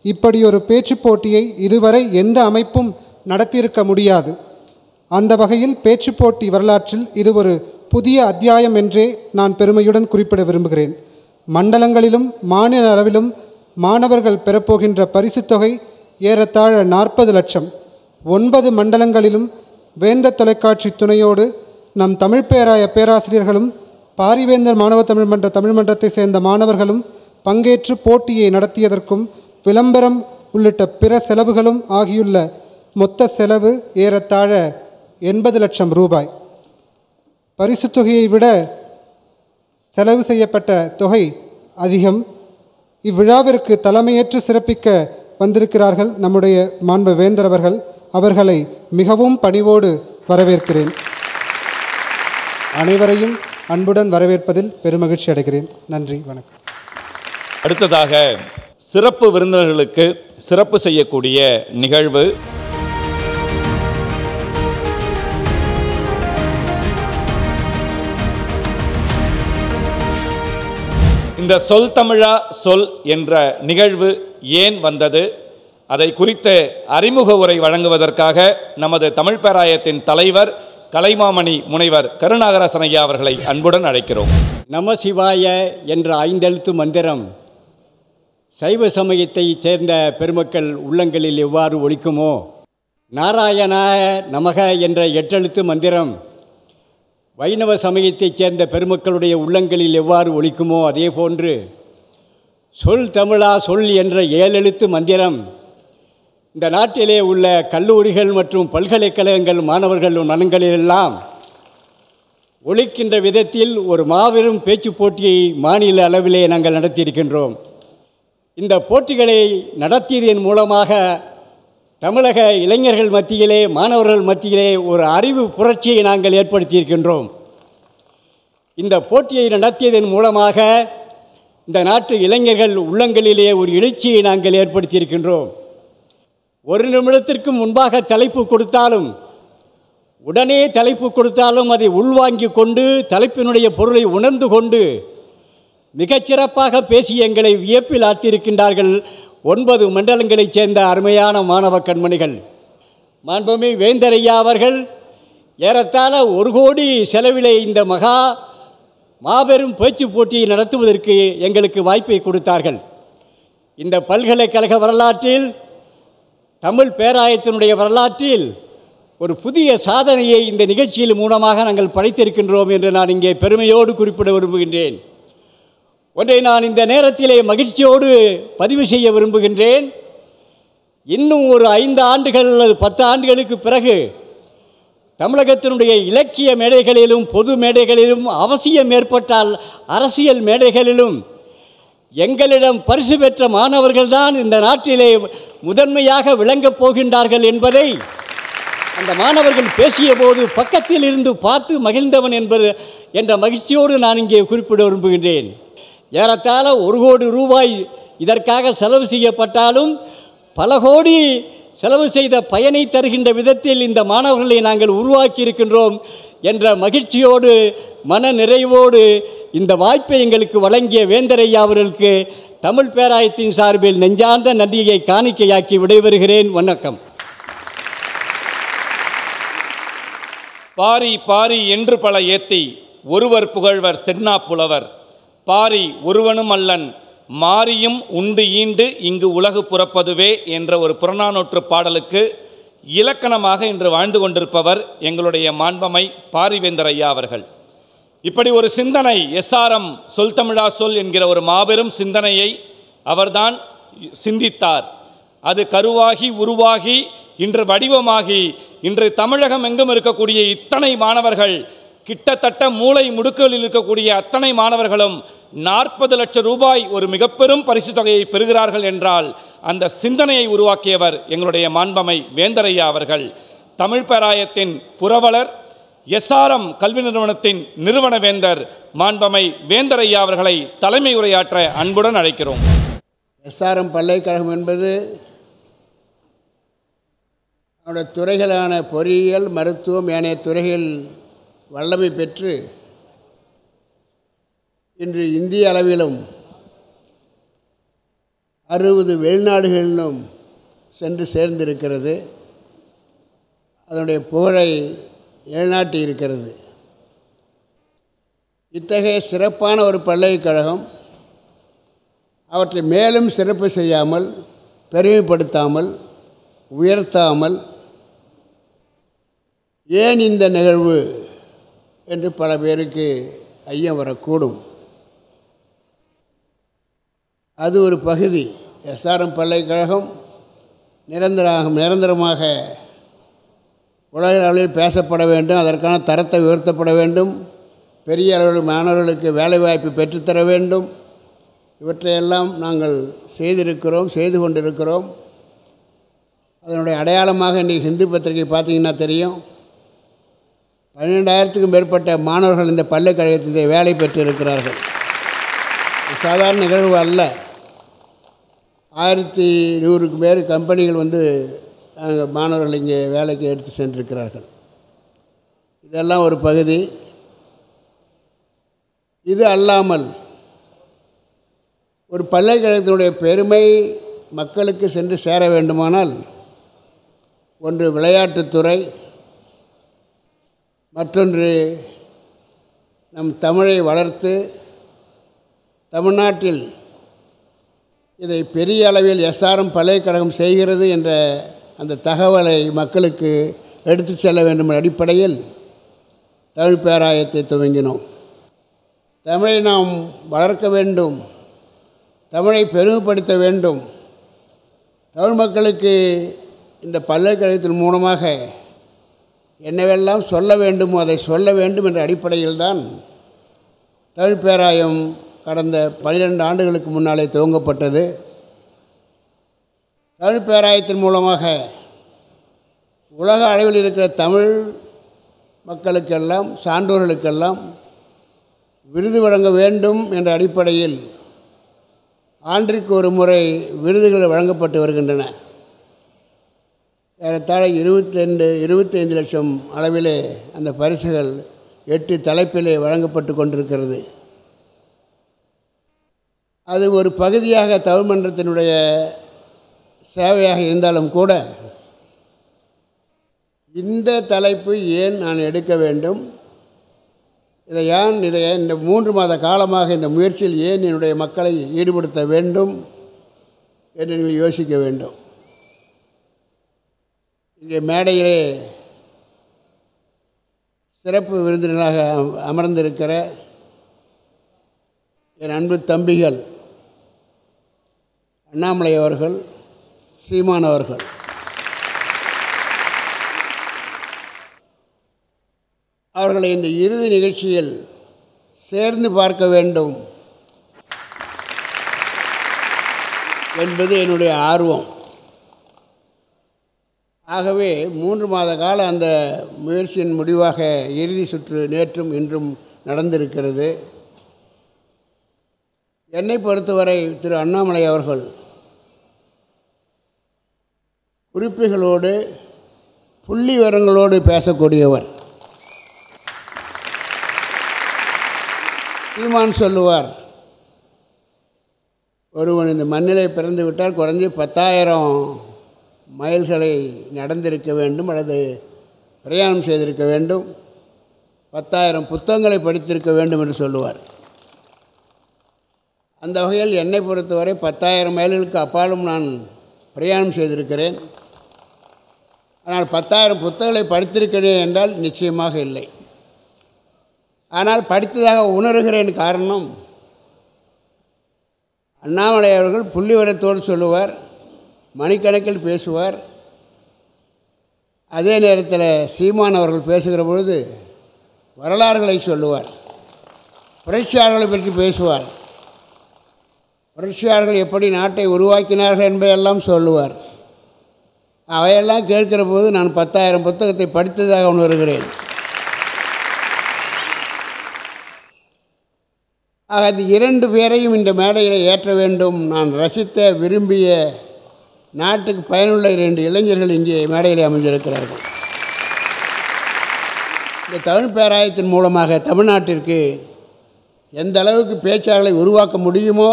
Speaker 13: இப்படி ஒரு பேச்சு போட்டியை இதுவரை எந்த அமைப்பும் நடத்தியிருக்க முடியாது. அந்த வகையில் பேச்சு போட்டி வரலாற்றில் இது ஒரு புதிய அத்தியாயம் என்றே நான் பெருமையுடன் குறிப்பிட விரும்புகிறேன். மண்டலங்களிலும் மாநில அளவிலும் மாணவர்கள் பெறப்போகின்ற பரிசுத் தொகை ஏறத்தாழ 40 லட்சம். 9 மண்டலங்களிலும் வேந்த தொலைக்காட்சி துணையோடு நம் தமிழ் பேராய பேராசிரியர்களும் பாரிவேந்தர் மாணவ தமிழ்மன்றத்தை சேர்ந்த மாணவர்களும் பங்கேற்று போட்டியை நடத்தியதற்கும் விளம்பரம் உள்ளிட்ட பிற செலவுகளும் ஆகியுள்ள மொத்த செலவு ஏறத்தாழ 80 லட்சம் ரூபாய். பரிசுத் தொகையை விட செலவு செய்யப்பட்ட தொகை அதிகம். இவ்விழாவிற்கு தலைமையேற்று சிறப்பிக்க வந்திருக்கிறார்கள் நம்முடைய மாண்பு வேந்தர் அவர்கள். அவர்களை மிகவும் பணிவோடு வரவேற்கிறேன். அனைவரையும் அன்புடன் வரவேற்பதில் பெருமகிழ்ச்சி அடைகிறேன். நன்றி, வணக்கம்.
Speaker 12: அடுத்ததாக சிறப்பு விருந்தினர்களுக்கு சிறப்பு செய்யக்கூடிய நிகழ்வு. இந்த சொல் தமிழா சொல் என்ற நிகழ்வு ஏன் வந்தது, அதை குறித்து அறிமுக உரை வழங்குவதற்காக நமது தமிழ் பேராயத்தின் தலைவர் கலைமாமணி முனைவர் கருநாகராசன் ஐயா அவர்களை அன்புடன் அழைக்கிறோம்.
Speaker 14: நம சிவாய என்ற 5 எழுத்து மந்திரம் சைவ சமயத்தைச் சேர்ந்த பெருமக்கள் உள்ளங்களில் எவ்வாறு ஒலிக்குமோ, நாராயணாய நமக என்ற 8 எழுத்து மந்திரம் வைணவ சமயத்தைச் சேர்ந்த பெருமக்களுடைய உள்ளங்களில் எவ்வாறு ஒலிக்குமோ, அதே போன்று சொல் தமிழா சொல் என்ற 7 எழுத்து மந்திரம் இந்த நாட்டிலே உள்ள கல்லூரிகள் மற்றும் பல்கலைக்கழகங்கள் மாணவர்கள் மனங்களிலெல்லாம் ஒலிக்கின்ற விதத்தில் ஒரு மாபெரும் பேச்சு போட்டியை மாநில அளவிலே நாங்கள் நடத்தியிருக்கின்றோம். இந்த போட்டிகளை நடத்தியதன் மூலமாக தமிழக இளைஞர்கள் மத்தியிலே, மாணவர்கள் மத்தியிலே ஒரு அறிவு புரட்சியை நாங்கள் ஏற்படுத்தியிருக்கின்றோம். இந்த போட்டியை நடத்தியதன் மூலமாக இந்த நாட்டு இளைஞர்கள் உள்ளங்களிலே ஒரு எழுச்சியை நாங்கள் ஏற்படுத்தியிருக்கின்றோம். ஒரு நிமிடத்திற்கு முன்பாக தலைப்பு கொடுத்தாலும், உடனே தலைப்பு கொடுத்தாலும் அதை உள்வாங்கி கொண்டு தலைப்பினுடைய பொருளை உணர்ந்து கொண்டு மிகச்சிறப்பாக பேசி எங்களை வியப்பில் ஆழ்த்தியிருக்கின்றார்கள் 9 மண்டலங்களைச் சேர்ந்த அருமையான மாணவ கண்மணிகள். மாண்புமிகு வேந்தர் ஐயா அவர்கள் ஏறத்தாழ 1 கோடி செலவிலே இந்த மாபெரும் பேச்சு போட்டியை நடத்துவதற்கு எங்களுக்கு வாய்ப்பை கொடுத்தார்கள். இந்த பல்கலைக்கழக வரலாற்றில், தமிழ் பேராயத்தினுடைய வரலாற்றில் ஒரு புதிய சாதனையை இந்த நிகழ்ச்சியின் மூலமாக நாங்கள் படைத்திருக்கின்றோம் என்று நான் இங்கே பெருமையோடு குறிப்பிட விரும்புகின்றேன். ஒன்றை நான் இந்த நேரத்திலே மகிழ்ச்சியோடு பதிவு செய்ய விரும்புகின்றேன். இன்னும் ஒரு 5 ஆண்டுகள் அல்லது 10 ஆண்டுகளுக்கு பிறகு தமிழகத்தினுடைய இலக்கிய மேடைகளிலும் பொது மேடைகளிலும், அவசியம் ஏற்பட்டால் அரசியல் மேடைகளிலும் எங்களிடம் பரிசு பெற்ற மாணவர்கள்தான் இந்த நாட்டிலே முதன்மையாக விளங்கப் போகின்றார்கள் என்பதை அந்த மாணவர்கள் பேசிய போது பக்கத்தில் இருந்து பார்த்து மகிழ்ந்தவன் என்ற மகிழ்ச்சியோடு நான் இங்கே குறிப்பிட விரும்புகின்றேன். ஏறத்தாழ 1 கோடி ரூபாய் இதற்காக செலவு செய்யப்பட்டாலும் பல கோடி செலவு செய்த பயனை தருகின்ற விதத்தில் இந்த மாணவர்களை நாங்கள் உருவாக்கி இருக்கின்றோம் என்ற மகிழ்ச்சியோடு மன நிறைவோடு இந்த வாய்ப்பை எங்களுக்கு வழங்கிய வேந்தரையா அவர்களுக்கு தமிழ் பேராயத்தின் சார்பில் நெஞ்சார்ந்த நன்றியை காணிக்கையாக்கி விடைபெறுகிறேன். வணக்கம்.
Speaker 12: பாரி பாரி என்று பல ஏத்தி ஒருவர் புகழ்வர் சென்னா புலவர், பாரி ஒருவனும் அல்லன் மாரியும் உண்டு ஈண்டு இங்கு உலகு புறப்பதுவே என்ற ஒரு புறநானூற்று பாடலுக்கு இலக்கணமாக இன்று வாழ்ந்து கொண்டிருப்பவர் எங்களுடைய மாண்பமை பாரிவேந்தர் ஐயா அவர்கள். இப்படி ஒரு சிந்தனை எஸ்ஆர்எம் சொல் தமிழா சொல் என்கிற ஒரு மாபெரும் சிந்தனையை அவர்தான் சிந்தித்தார். அது கருவாகி உருவாகி இன்று வடிவமாகி இன்று தமிழகம் எங்கும் இருக்கக்கூடிய இத்தனை மாணவர்கள், கிட்டத்தட்ட மூளை முடுக்குகளில் இருக்கக்கூடிய அத்தனை மாணவர்களும் 40 லட்சம் ரூபாய் ஒரு மிகப்பெரும் பரிசு தொகையை பெறுகிறார்கள் என்றால் அந்த சிந்தனையை உருவாக்கியவர் எங்களுடைய மாண்பமை வேந்தரையா அவர்கள். தமிழ் பேராயத்தின் புரவலர், எஸ்ஆர்எம் கல்வி நிறுவனத்தின் நிறுவன வேந்தர் மாண்பமை வேந்தரையா அவர்களை தலைமை உரையாற்ற அன்புடன் அழைக்கிறோம்.
Speaker 15: எஸ்ஆர்எம் பல்கலைக்கழகம் என்பது அவருடைய துறைகளான பொறியியல், மருத்துவம், ஏனைய துறைகள் வல்லமை பெற்று இன்று இந்திய அளவிலும் 60 வெளிநாடுகளிலும் சென்று சேர்ந்திருக்கிறது. அதனுடைய புகழை நிலைநாட்டி இருக்கிறது. இத்தகைய சிறப்பான ஒரு பல்கலைக்கழகம் அவற்றை மேலும் சிறப்பு செய்யாமல், பெருமைப்படுத்தாமல், உயர்த்தாமல் ஏன் இந்த நிகழ்வு என்று பல பேருக்கு ஐயம் வரக்கூடும். அது ஒரு பகுதி. எஸ்ஆர்எம் பல்கலைக்கழகம் நிரந்தரமாக உலக அளவில் பேசப்பட வேண்டும், அதற்கான தரத்தை உயர்த்தப்பட வேண்டும், பெரிய அளவில் மாணவர்களுக்கு வேலைவாய்ப்பு பெற்றுத்தர வேண்டும். இவற்றையெல்லாம் நாங்கள் செய்திருக்கிறோம், செய்து கொண்டிருக்கிறோம். அதனுடைய அடையாளமாக இன்றைக்கி ஹிந்து பத்திரிகை பார்த்தீங்கன்னா தெரியும், 12,000க்கும் மேற்பட்ட மாணவர்கள் இந்த பல்கலைக்கழகத்தில் வேலை பெற்றிருக்கிறார்கள். சாதாரண நிகழ்வு அல்ல. 1100க்கு மேல் கம்பெனிகள் வந்து மாணவர்கள் இங்கே வேலைக்கு எடுத்து சென்றிருக்கிறார்கள். இதெல்லாம் ஒரு பகுதி. இது அல்லாமல் ஒரு பல்கலைக்கழகத்தினுடைய பெருமை மக்களுக்கு சென்று சேர வேண்டுமானால் ஒன்று விளையாட்டுத்துறை, மற்றொன்று நம் தமிழை வளர்த்து தமிழ்நாட்டில் இதை பெரிய அளவில் எஸ்ஆர்எம் பல்கலைக்கழகம் செய்கிறது என்ற அந்த தகவலை மக்களுக்கு எடுத்து செல்ல வேண்டும் என்ற அடிப்படையில் தமிழ் பேராயத்தை துவங்கினோம். தமிழை நாம் வளர்க்க வேண்டும், தமிழை பெருமைப்படுத்த வேண்டும். தமிழ் மக்களுக்கு இந்த பல்கலைக்கழகத்தின் மூலமாக என்னவெல்லாம் சொல்ல வேண்டுமோ அதை சொல்ல வேண்டும் என்ற அடிப்படையில் தான் தமிழ் பேராயம் கடந்த 12 ஆண்டுகளுக்கு முன்னாலே துவங்கப்பட்டது. தமிழ் பேராயத்தின் மூலமாக உலக அளவில் இருக்கிற தமிழ் மக்களுக்கெல்லாம், சான்றோர்களுக்கெல்லாம் விருது வழங்க வேண்டும் என்ற அடிப்படையில் ஆண்டிற்கு ஒரு முறை விருதுகள் வழங்கப்பட்டு வருகின்றன. ஏறத்தாழ 25 லட்சம் அளவிலே அந்த பரிசுகள் 8 தலைப்பிலே வழங்கப்பட்டு கொண்டிருக்கிறது. அது ஒரு பகுதியாக தமிழ் மன்றத்தினுடைய சேவையாக இருந்தாலும் கூட இந்த தலைப்பு ஏன் நான் எடுக்க வேண்டும், இதை இந்த 3 மாத காலமாக இந்த முயற்சியில் ஏன் என்னுடைய மக்களை ஈடுபடுத்த வேண்டும் என்று நீங்கள் யோசிக்க வேண்டும். இங்கே மேடையிலே சிறப்பு விருந்தினராக அமர்ந்திருக்கிற என் அன்பு தம்பிகள் அண்ணாமலை அவர்கள், சீமான் அவர்கள், அவர்களை இந்த இறுதி நிகழ்ச்சியில் சேர்ந்து பார்க்க வேண்டும் என்பது என்னுடைய ஆர்வம். ஆகவே 3 மாத கால அந்த முயற்சியின் முடிவாக இறுதி சுற்று நேற்றும் இன்றும் நடந்திருக்கிறது. என்னை பொறுத்தவரை திரு அண்ணாமலை அவர்கள் குறிப்புகளோடு புள்ளி விவரங்களோடு பேசக்கூடியவர். சீமான் சொல்லுவார், ஒருவன் இந்த மண்ணிலே பிறந்து விட்டால் குறைஞ்சி 10,000 மைல்களை நடந்திருக்க வேண்டும் அல்லது பிரயாணம் செய்திருக்க வேண்டும், 10,000 புத்தகங்களை படித்திருக்க வேண்டும் என்று சொல்லுவார். அந்த வகையில் என்னை பொறுத்தவரை 10,000 மைல்களுக்கு அப்பாலும் நான் பிரயாணம் செய்திருக்கிறேன். ஆனால் 10,000 புத்தகங்களை படித்திருக்கிறேன் என்றால் நிச்சயமாக இல்லை. ஆனால் படித்ததாக உணர்கிறேன். காரணம், அண்ணாமலை அவர்கள் புள்ளி விவரத்தோடு சொல்லுவார், மணிக்கணக்கில் பேசுவார். அதே நேரத்தில் சீமான் அவர்கள் பேசுகிற பொழுது வரலாறுகளை சொல்லுவார், புரட்சியாளர்களை பற்றி பேசுவார், புரட்சியாளர்கள் எப்படி நாட்டை உருவாக்கினார்கள் என்பதையெல்லாம் சொல்லுவார். அவையெல்லாம் கேட்கிற போது நான் 10,000 புத்தகத்தை படித்ததாக உணர்கிறேன். ஆக அந்த 2 பேரையும் இந்த மேடையில் ஏற்ற வேண்டும். நான் ரசித்த விரும்பிய நாட்டுக்கு பயனுள்ள 2 இளைஞர்கள் இங்கே மேடையில் அமைந்திருக்கிறார்கள். இந்த தமிழ் பேராயத்தின் மூலமாக தமிழ்நாட்டிற்கு எந்த அளவுக்கு பேச்சாளர்களை உருவாக்க முடியுமோ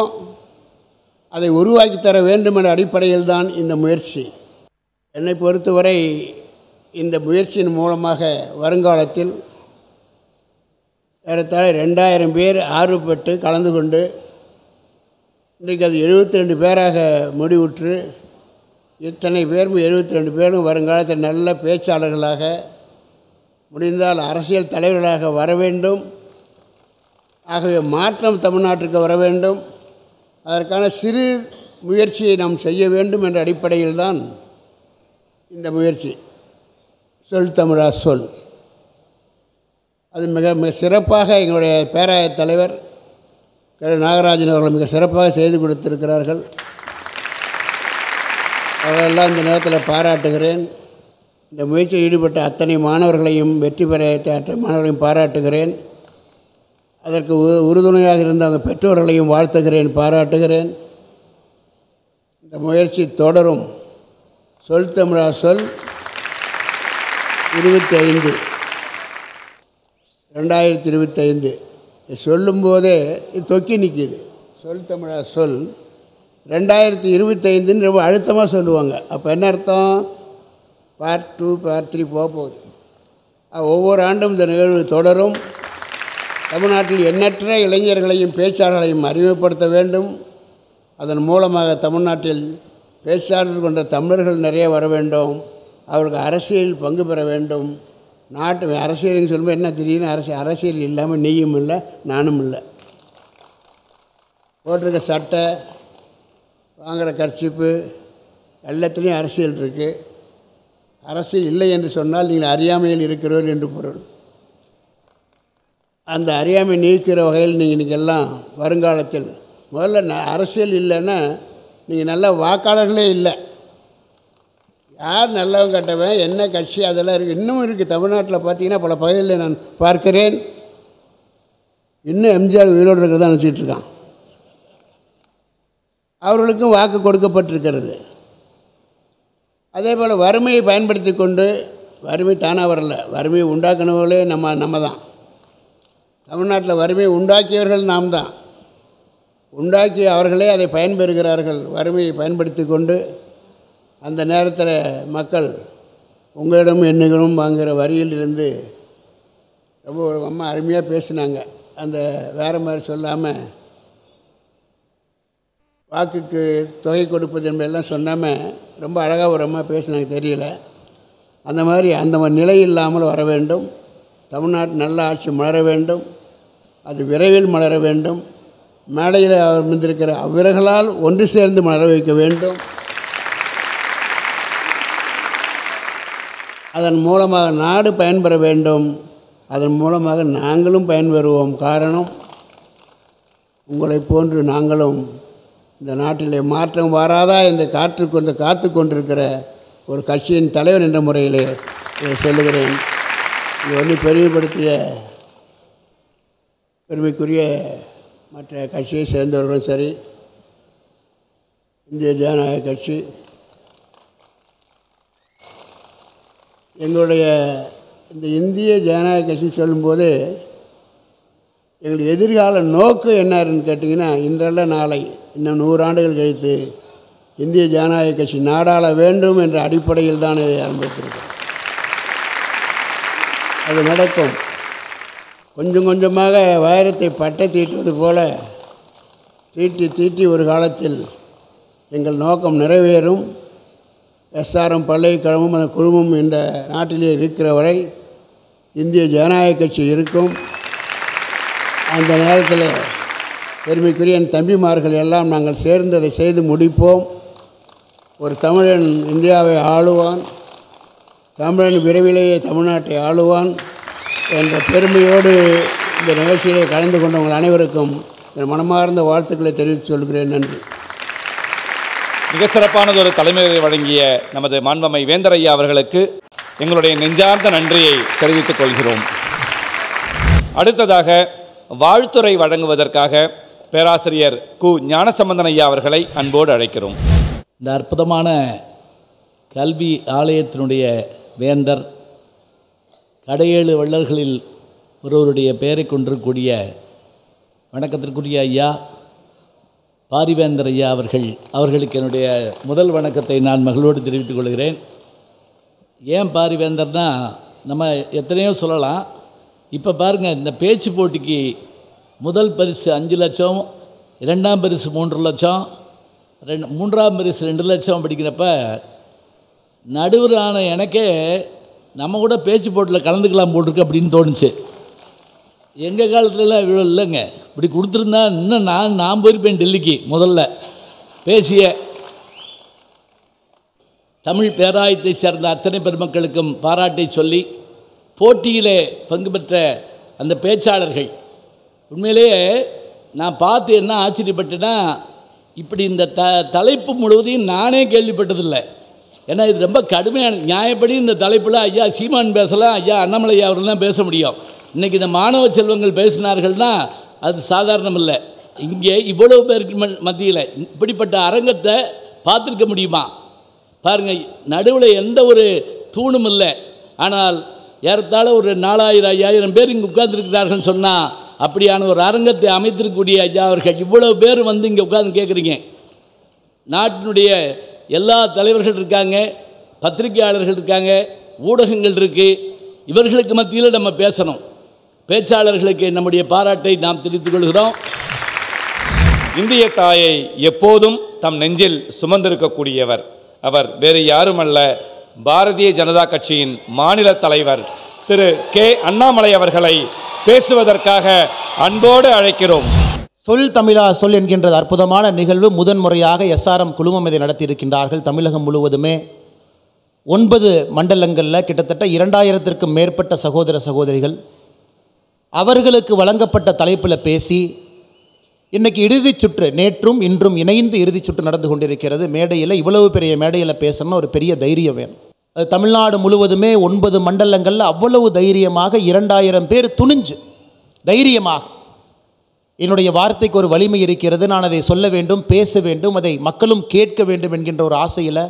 Speaker 15: அதை உருவாக்கி தர வேண்டும் என்ற அடிப்படையில் தான் இந்த முயற்சி. என்னை பொறுத்தவரை இந்த முயற்சியின் மூலமாக வருங்காலத்தில் ஏறத்தாழ 2000 பேர் ஆர்வப்பட்டு கலந்து கொண்டு இன்றைக்கு அது 72 பேராக முடிவுற்று, இத்தனை பேரும் 72 பேரும் வருங்காலத்தில் நல்ல பேச்சாளர்களாக, முடிந்தால் அரசியல் தலைவர்களாக வர வேண்டும். ஆகவே மாற்றம் தமிழ்நாட்டிற்கு வர வேண்டும். அதற்கான சிறு முயற்சியை நாம் செய்ய வேண்டும் என்ற அடிப்படையில் தான் இந்த முயற்சி. சொல் தமிழா சொல், அது மிக மிக சிறப்பாக எங்களுடைய பேராய தலைவர் திரு நாகராஜன் அவர்கள் மிக சிறப்பாக செய்து கொடுத்திருக்கிறார்கள். அவர்களெல்லாம் இந்த நேரத்தில் பாராட்டுகிறேன். இந்த முயற்சியில் ஈடுபட்ட அத்தனை மாணவர்களையும், வெற்றி பெற அத்தனை மாணவர்களையும் பாராட்டுகிறேன். அதற்கு உறுதுணையாக இருந்த அவங்க பெற்றோர்களையும் வாழ்த்துகிறேன், பாராட்டுகிறேன். இந்த முயற்சி தொடரும். சொல் தமிழா சொல் 2025 சொல்லும்போதே இது தொக்கி நிற்கிது. சொல் தமிழா சொல் 2025 ரொம்ப அழுத்தமாக சொல்லுவாங்க. அப்போ என்ன அர்த்தம்? பார்ட் 2 பார்ட் 3 போகுது. ஒவ்வொரு ஆண்டும் இந்த நிகழ்வு தொடரும். தமிழ்நாட்டில் எண்ணற்ற இளைஞர்களையும் பேச்சாளர்களையும் அறிமுகப்படுத்த வேண்டும். அதன் மூலமாக தமிழ்நாட்டில் பேச்சாளர்கள் கொண்ட தமிழர்கள் நிறைய வர வேண்டும். அவர்களுக்கு அரசியலில் பங்கு பெற வேண்டும். நாட்டு அரசியல்னு சொல்லும்போது என்ன திடீர்னு அரசியல் இல்லாமல் நீயும் இல்லை, நானும் இல்லை. போட்டிருக்க சட்டை, வாங்குகிற கர்ச்சிப்பு எல்லாத்துலேயும் அரசியல் இருக்குது. அரசியல் இல்லை என்று சொன்னால் நீங்கள் அறியாமையில் இருக்கிறீர்கள் என்று பொருள். அந்த அறியாமை நீக்கிற வகையில் நீங்கள் இன்றைக்கி எல்லாம் வருங்காலத்தில் முதல்ல அரசியல் இல்லைன்னா நீங்கள் நல்ல வாக்காளர்களே இல்லை. யார் நல்லவன் கட்டவன், என்ன கட்சி, அதெல்லாம் இருக்குது. இன்னும் இருக்குது தமிழ்நாட்டில் பார்த்தீங்கன்னா பல பகுதிகளில் நான் பார்க்கிறேன். இன்னும் எம்ஜிஆர் உயிரோடு இருக்கிறதா நினச்சிட்ருக்கான். அவர்களுக்கும் வாக்கு கொடுக்கப்பட்டிருக்கிறது. அதே போல் வறுமையை பயன்படுத்தி கொண்டு, வறுமை தானாக வரல, வறுமையை உண்டாக்குனவர்களே நம்ம தான். தமிழ்நாட்டில் வறுமையை உண்டாக்கியவர்கள் நாம் தான். உண்டாக்கிய அவர்களே அதை பயன்பெறுகிறார்கள். வறுமையை பயன்படுத்தி கொண்டு அந்த நேரத்தில் மக்கள் உங்களிடம் என்னிடம் வாங்குகிற வரியில் இருந்து ரொம்ப ஒரு அம்மா அருமையாக பேசினாங்க. அந்த வேறு மாதிரி சொல்லாமல் வாக்குக்கு தொகை கொடுப்பது என்பதெல்லாம் சொன்னாமல் ரொம்ப அழகாக ஒரு அம்மா பேசினாங்க, தெரியல. அந்த மாதிரி நிலை இல்லாமல் வர வேண்டும். தமிழ்நாட்டு நல்ல ஆட்சி மலர வேண்டும். அது விரைவில் மலர வேண்டும். மேடையில் அமர்ந்திருக்கிற அவர்களால் ஒன்று சேர்ந்து மலர வைக்க வேண்டும். அதன் மூலமாக நாடு பயன்பெற வேண்டும். அதன் மூலமாக நாங்களும் பயன்பெறுவோம். காரணம், உங்களை போன்று நாங்களும் இந்த நாட்டிலே மாற்றம் வராதா என்று காத்து கொண்டிருக்கிற ஒரு கட்சியின் தலைவர் என்ற முறையிலே சொல்லுகிறேன். இதை பெருமைப்படுத்திய பெருமைக்குரிய மற்ற கட்சியை சேர்ந்தவர்களும் சரி, இந்திய ஜனநாயக கட்சி, எங்களுடைய இந்த இந்திய ஜனநாயக கட்சின்னு சொல்லும்போது எங்களுடைய எதிர்கால நோக்கு என்னன்னு கேட்டிங்கன்னா, இன்றல்ல நாளை, இன்னும் 100 ஆண்டுகள் கழித்து இந்திய ஜனநாயக கட்சி நாடாள வேண்டும் என்ற அடிப்படையில் தான் இதை ஆரம்பித்திருக்கிறோம். அது நடக்கும். கொஞ்சம் கொஞ்சமாக வைரத்தை பட்டை தீட்டுவது போல தீட்டி ஒரு காலத்தில் எங்கள் நோக்கம் நிறைவேறும். எஸ்ஆர்எம் பல்கலைக்கழகமும் அந்த குழுமம் இந்த நாட்டிலே இருக்கிற வரை இந்திய ஜனநாயக கட்சி இருக்கும். அந்த நேரத்தில் பெருமைக்குரிய என் தம்பிமார்கள் எல்லாம் நாங்கள் சேர்ந்து அதை செய்து முடிப்போம். ஒரு தமிழன் இந்தியாவை ஆளுவான், தமிழன் விரைவிலேயே தமிழ்நாட்டை ஆளுவான் என்ற பெருமையோடு இந்த நிகழ்ச்சியிலே கலந்து கொண்டவங்கள் அனைவருக்கும் என் மனமார்ந்த வாழ்த்துக்களை தெரிவித்து சொல்கிறேன். நன்றி.
Speaker 12: மிக சிறப்பானது ஒரு தலைமையை வழங்கிய நமது மாண்பமை வேந்தர் ஐயா அவர்களுக்கு எங்களுடைய நெஞ்சார்ந்த நன்றியை தெரிவித்துக் கொள்கிறோம். அடுத்ததாக வாழ்த்துரை வழங்குவதற்காக பேராசிரியர் கு ஞானசம்பந்தன் ஐயா அவர்களை அன்போடு அழைக்கிறோம்.
Speaker 2: இந்த அற்புதமான கல்வி ஆலயத்தினுடைய வேந்தர், கடையேழு வள்ளல்களில் ஒருவருடைய பெயரை கொண்டிருக்கக்கூடிய வணக்கத்திற்குரிய ஐயா பாரிவேந்தர் ஐயா அவர்களுக்கு என்னுடைய முதல் வணக்கத்தை நான் மகிழ்வோடு தெரிவித்துக் கொள்கிறேன். ஏன் பாரிவேந்தர்னா, நம்ம எத்தனையோ சொல்லலாம். இப்போ பாருங்கள், இந்த பேச்சு போட்டிக்கு முதல் பரிசு 5 லட்சம், 2ஆம் பரிசு 3 லட்சம், 3ஆம் பரிசு 2 லட்சம் படிக்கிறப்ப நடுவரான எனக்கே நம்ம கூட பேச்சு போட்டியில் கலந்துக்கலாம் போட்டிருக்கு அப்படின்னு தோணுச்சு. எங்கள் காலத்துலலாம் இவ்வளோ இல்லைங்க. இப்படி கொடுத்துருந்தா இன்னும் நான் போயிருப்பேன் டெல்லிக்கு. முதல்ல பேசிய தமிழ் பேராயத்தை சேர்ந்த அத்தனை பெருமக்களுக்கும் பாராட்டை சொல்லி, போட்டியிலே பங்கு பெற்ற அந்த பேச்சாளர்கள், உண்மையிலேயே நான் பார்த்து என்ன ஆச்சரியப்பட்டேன்னா, இப்படி இந்த தலைப்பு முழுவதையும் நானே கேள்விப்பட்டதில்லை. ஏன்னா இது ரொம்ப கடுமையான, நியாயப்படி இந்த தலைப்பில் ஐயா சீமான் பேசலாம், ஐயா அண்ணாமலை அவர்கள்லாம் பேச முடியும். இன்றைக்கி இந்த மாணவ செல்வங்கள் பேசினார்கள்னா அது சாதாரணம் இல்லை. இங்கே இவ்வளவு பேருக்கு மத்தியில் இப்படிப்பட்ட அரங்கத்தை பார்த்துருக்க முடியுமா? பாருங்கள், நடுவில் எந்த ஒரு தூணும் இல்லை. ஆனால் ஏறத்தாழ ஒரு 4000-5000 பேர் இங்கே உட்கார்ந்துருக்கிறார்கள்னு சொன்னால், அப்படியான ஒரு அரங்கத்தை அமைத்திருக்கக்கூடிய ஐயா அவர்கள் இவ்வளவு பேர் வந்து இங்கே உட்கார்ந்து கேட்குறீங்க. நாட்டினுடைய எல்லா தலைவர்கள் இருக்காங்க, பத்திரிகையாளர்கள் இருக்காங்க, ஊடகங்கள் இருக்குது. இவர்களுக்கு மத்தியில் நம்ம பேசணும். பேச்சாளர்களுக்கு நம்முடைய பாராட்டை நாம் தெரிவித்துக் கொள்கிறோம்.
Speaker 12: இந்திய தாயை எப்போதும் தம் நெஞ்சில் சுமந்திருக்கக்கூடியவர் அவர் வேறு யாருமல்ல, பாரதிய ஜனதா கட்சியின் மாநில தலைவர் திரு கே அண்ணாமலை அவர்களை பேசுவதற்காக அன்போடு அழைக்கிறோம்.
Speaker 16: சொல் தமிழா சொல் என்கின்ற அற்புதமான நிகழ்வு முதன்முறையாக எஸ்ஆர்எம் குழுமம் இதை நடத்தியிருக்கின்றார்கள். தமிழகம் முழுவதுமே 9 மண்டலங்களில் கிட்டத்தட்ட 2000க்கும் மேற்பட்ட சகோதர சகோதரிகள் அவர்களுக்கு வழங்கப்பட்ட தலைப்பில் பேசி, இன்றைக்கி இறுதிச் சுற்று, நேற்றும் இன்றும் இணைந்து இறுதிச் சுற்று நடந்து கொண்டிருக்கிறது. மேடையில் இவ்வளவு பெரிய மேடையில் பேசணும்னா ஒரு பெரிய தைரியம் வேணும். அது தமிழ்நாடு முழுவதுமே 9 மண்டலங்களில் அவ்வளவு தைரியமாக 2000 பேர் துணிஞ்சு தைரியமாக, என்னுடைய வார்த்தைக்கு ஒரு வலிமை இருக்கிறது, நான் அதை சொல்ல வேண்டும், பேச வேண்டும், அதை மக்களும் கேட்க வேண்டும் என்கின்ற ஒரு ஆசையில்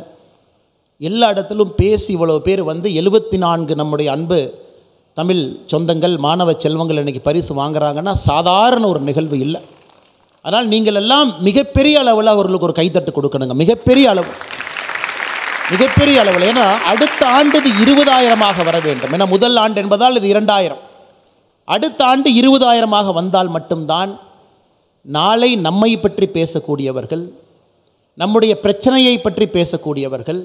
Speaker 16: எல்லா இடத்திலும் பேசி இவ்வளவு பேர் வந்து 74 நம்முடைய அன்பு தமிழ் சொந்தங்கள், மாணவ செல்வங்கள் இன்றைக்கி பரிசு வாங்குறாங்கன்னா சாதாரண ஒரு நிகழ்வு இல்லை. அதனால் நீங்கள் எல்லாம் மிகப்பெரிய அளவில் அவர்களுக்கு ஒரு கைத்தட்டு கொடுக்கணுங்க. மிகப்பெரிய அளவில். ஏன்னா அடுத்த ஆண்டு இது 20,000 வர வேண்டும். ஏன்னா முதல் ஆண்டு என்பதால் இது 2000. அடுத்த ஆண்டு 20,000 வந்தால் மட்டும்தான் நாளை நம்மை பற்றி பேசக்கூடியவர்கள், நம்முடைய பிரச்சனையை பற்றி பேசக்கூடியவர்கள்,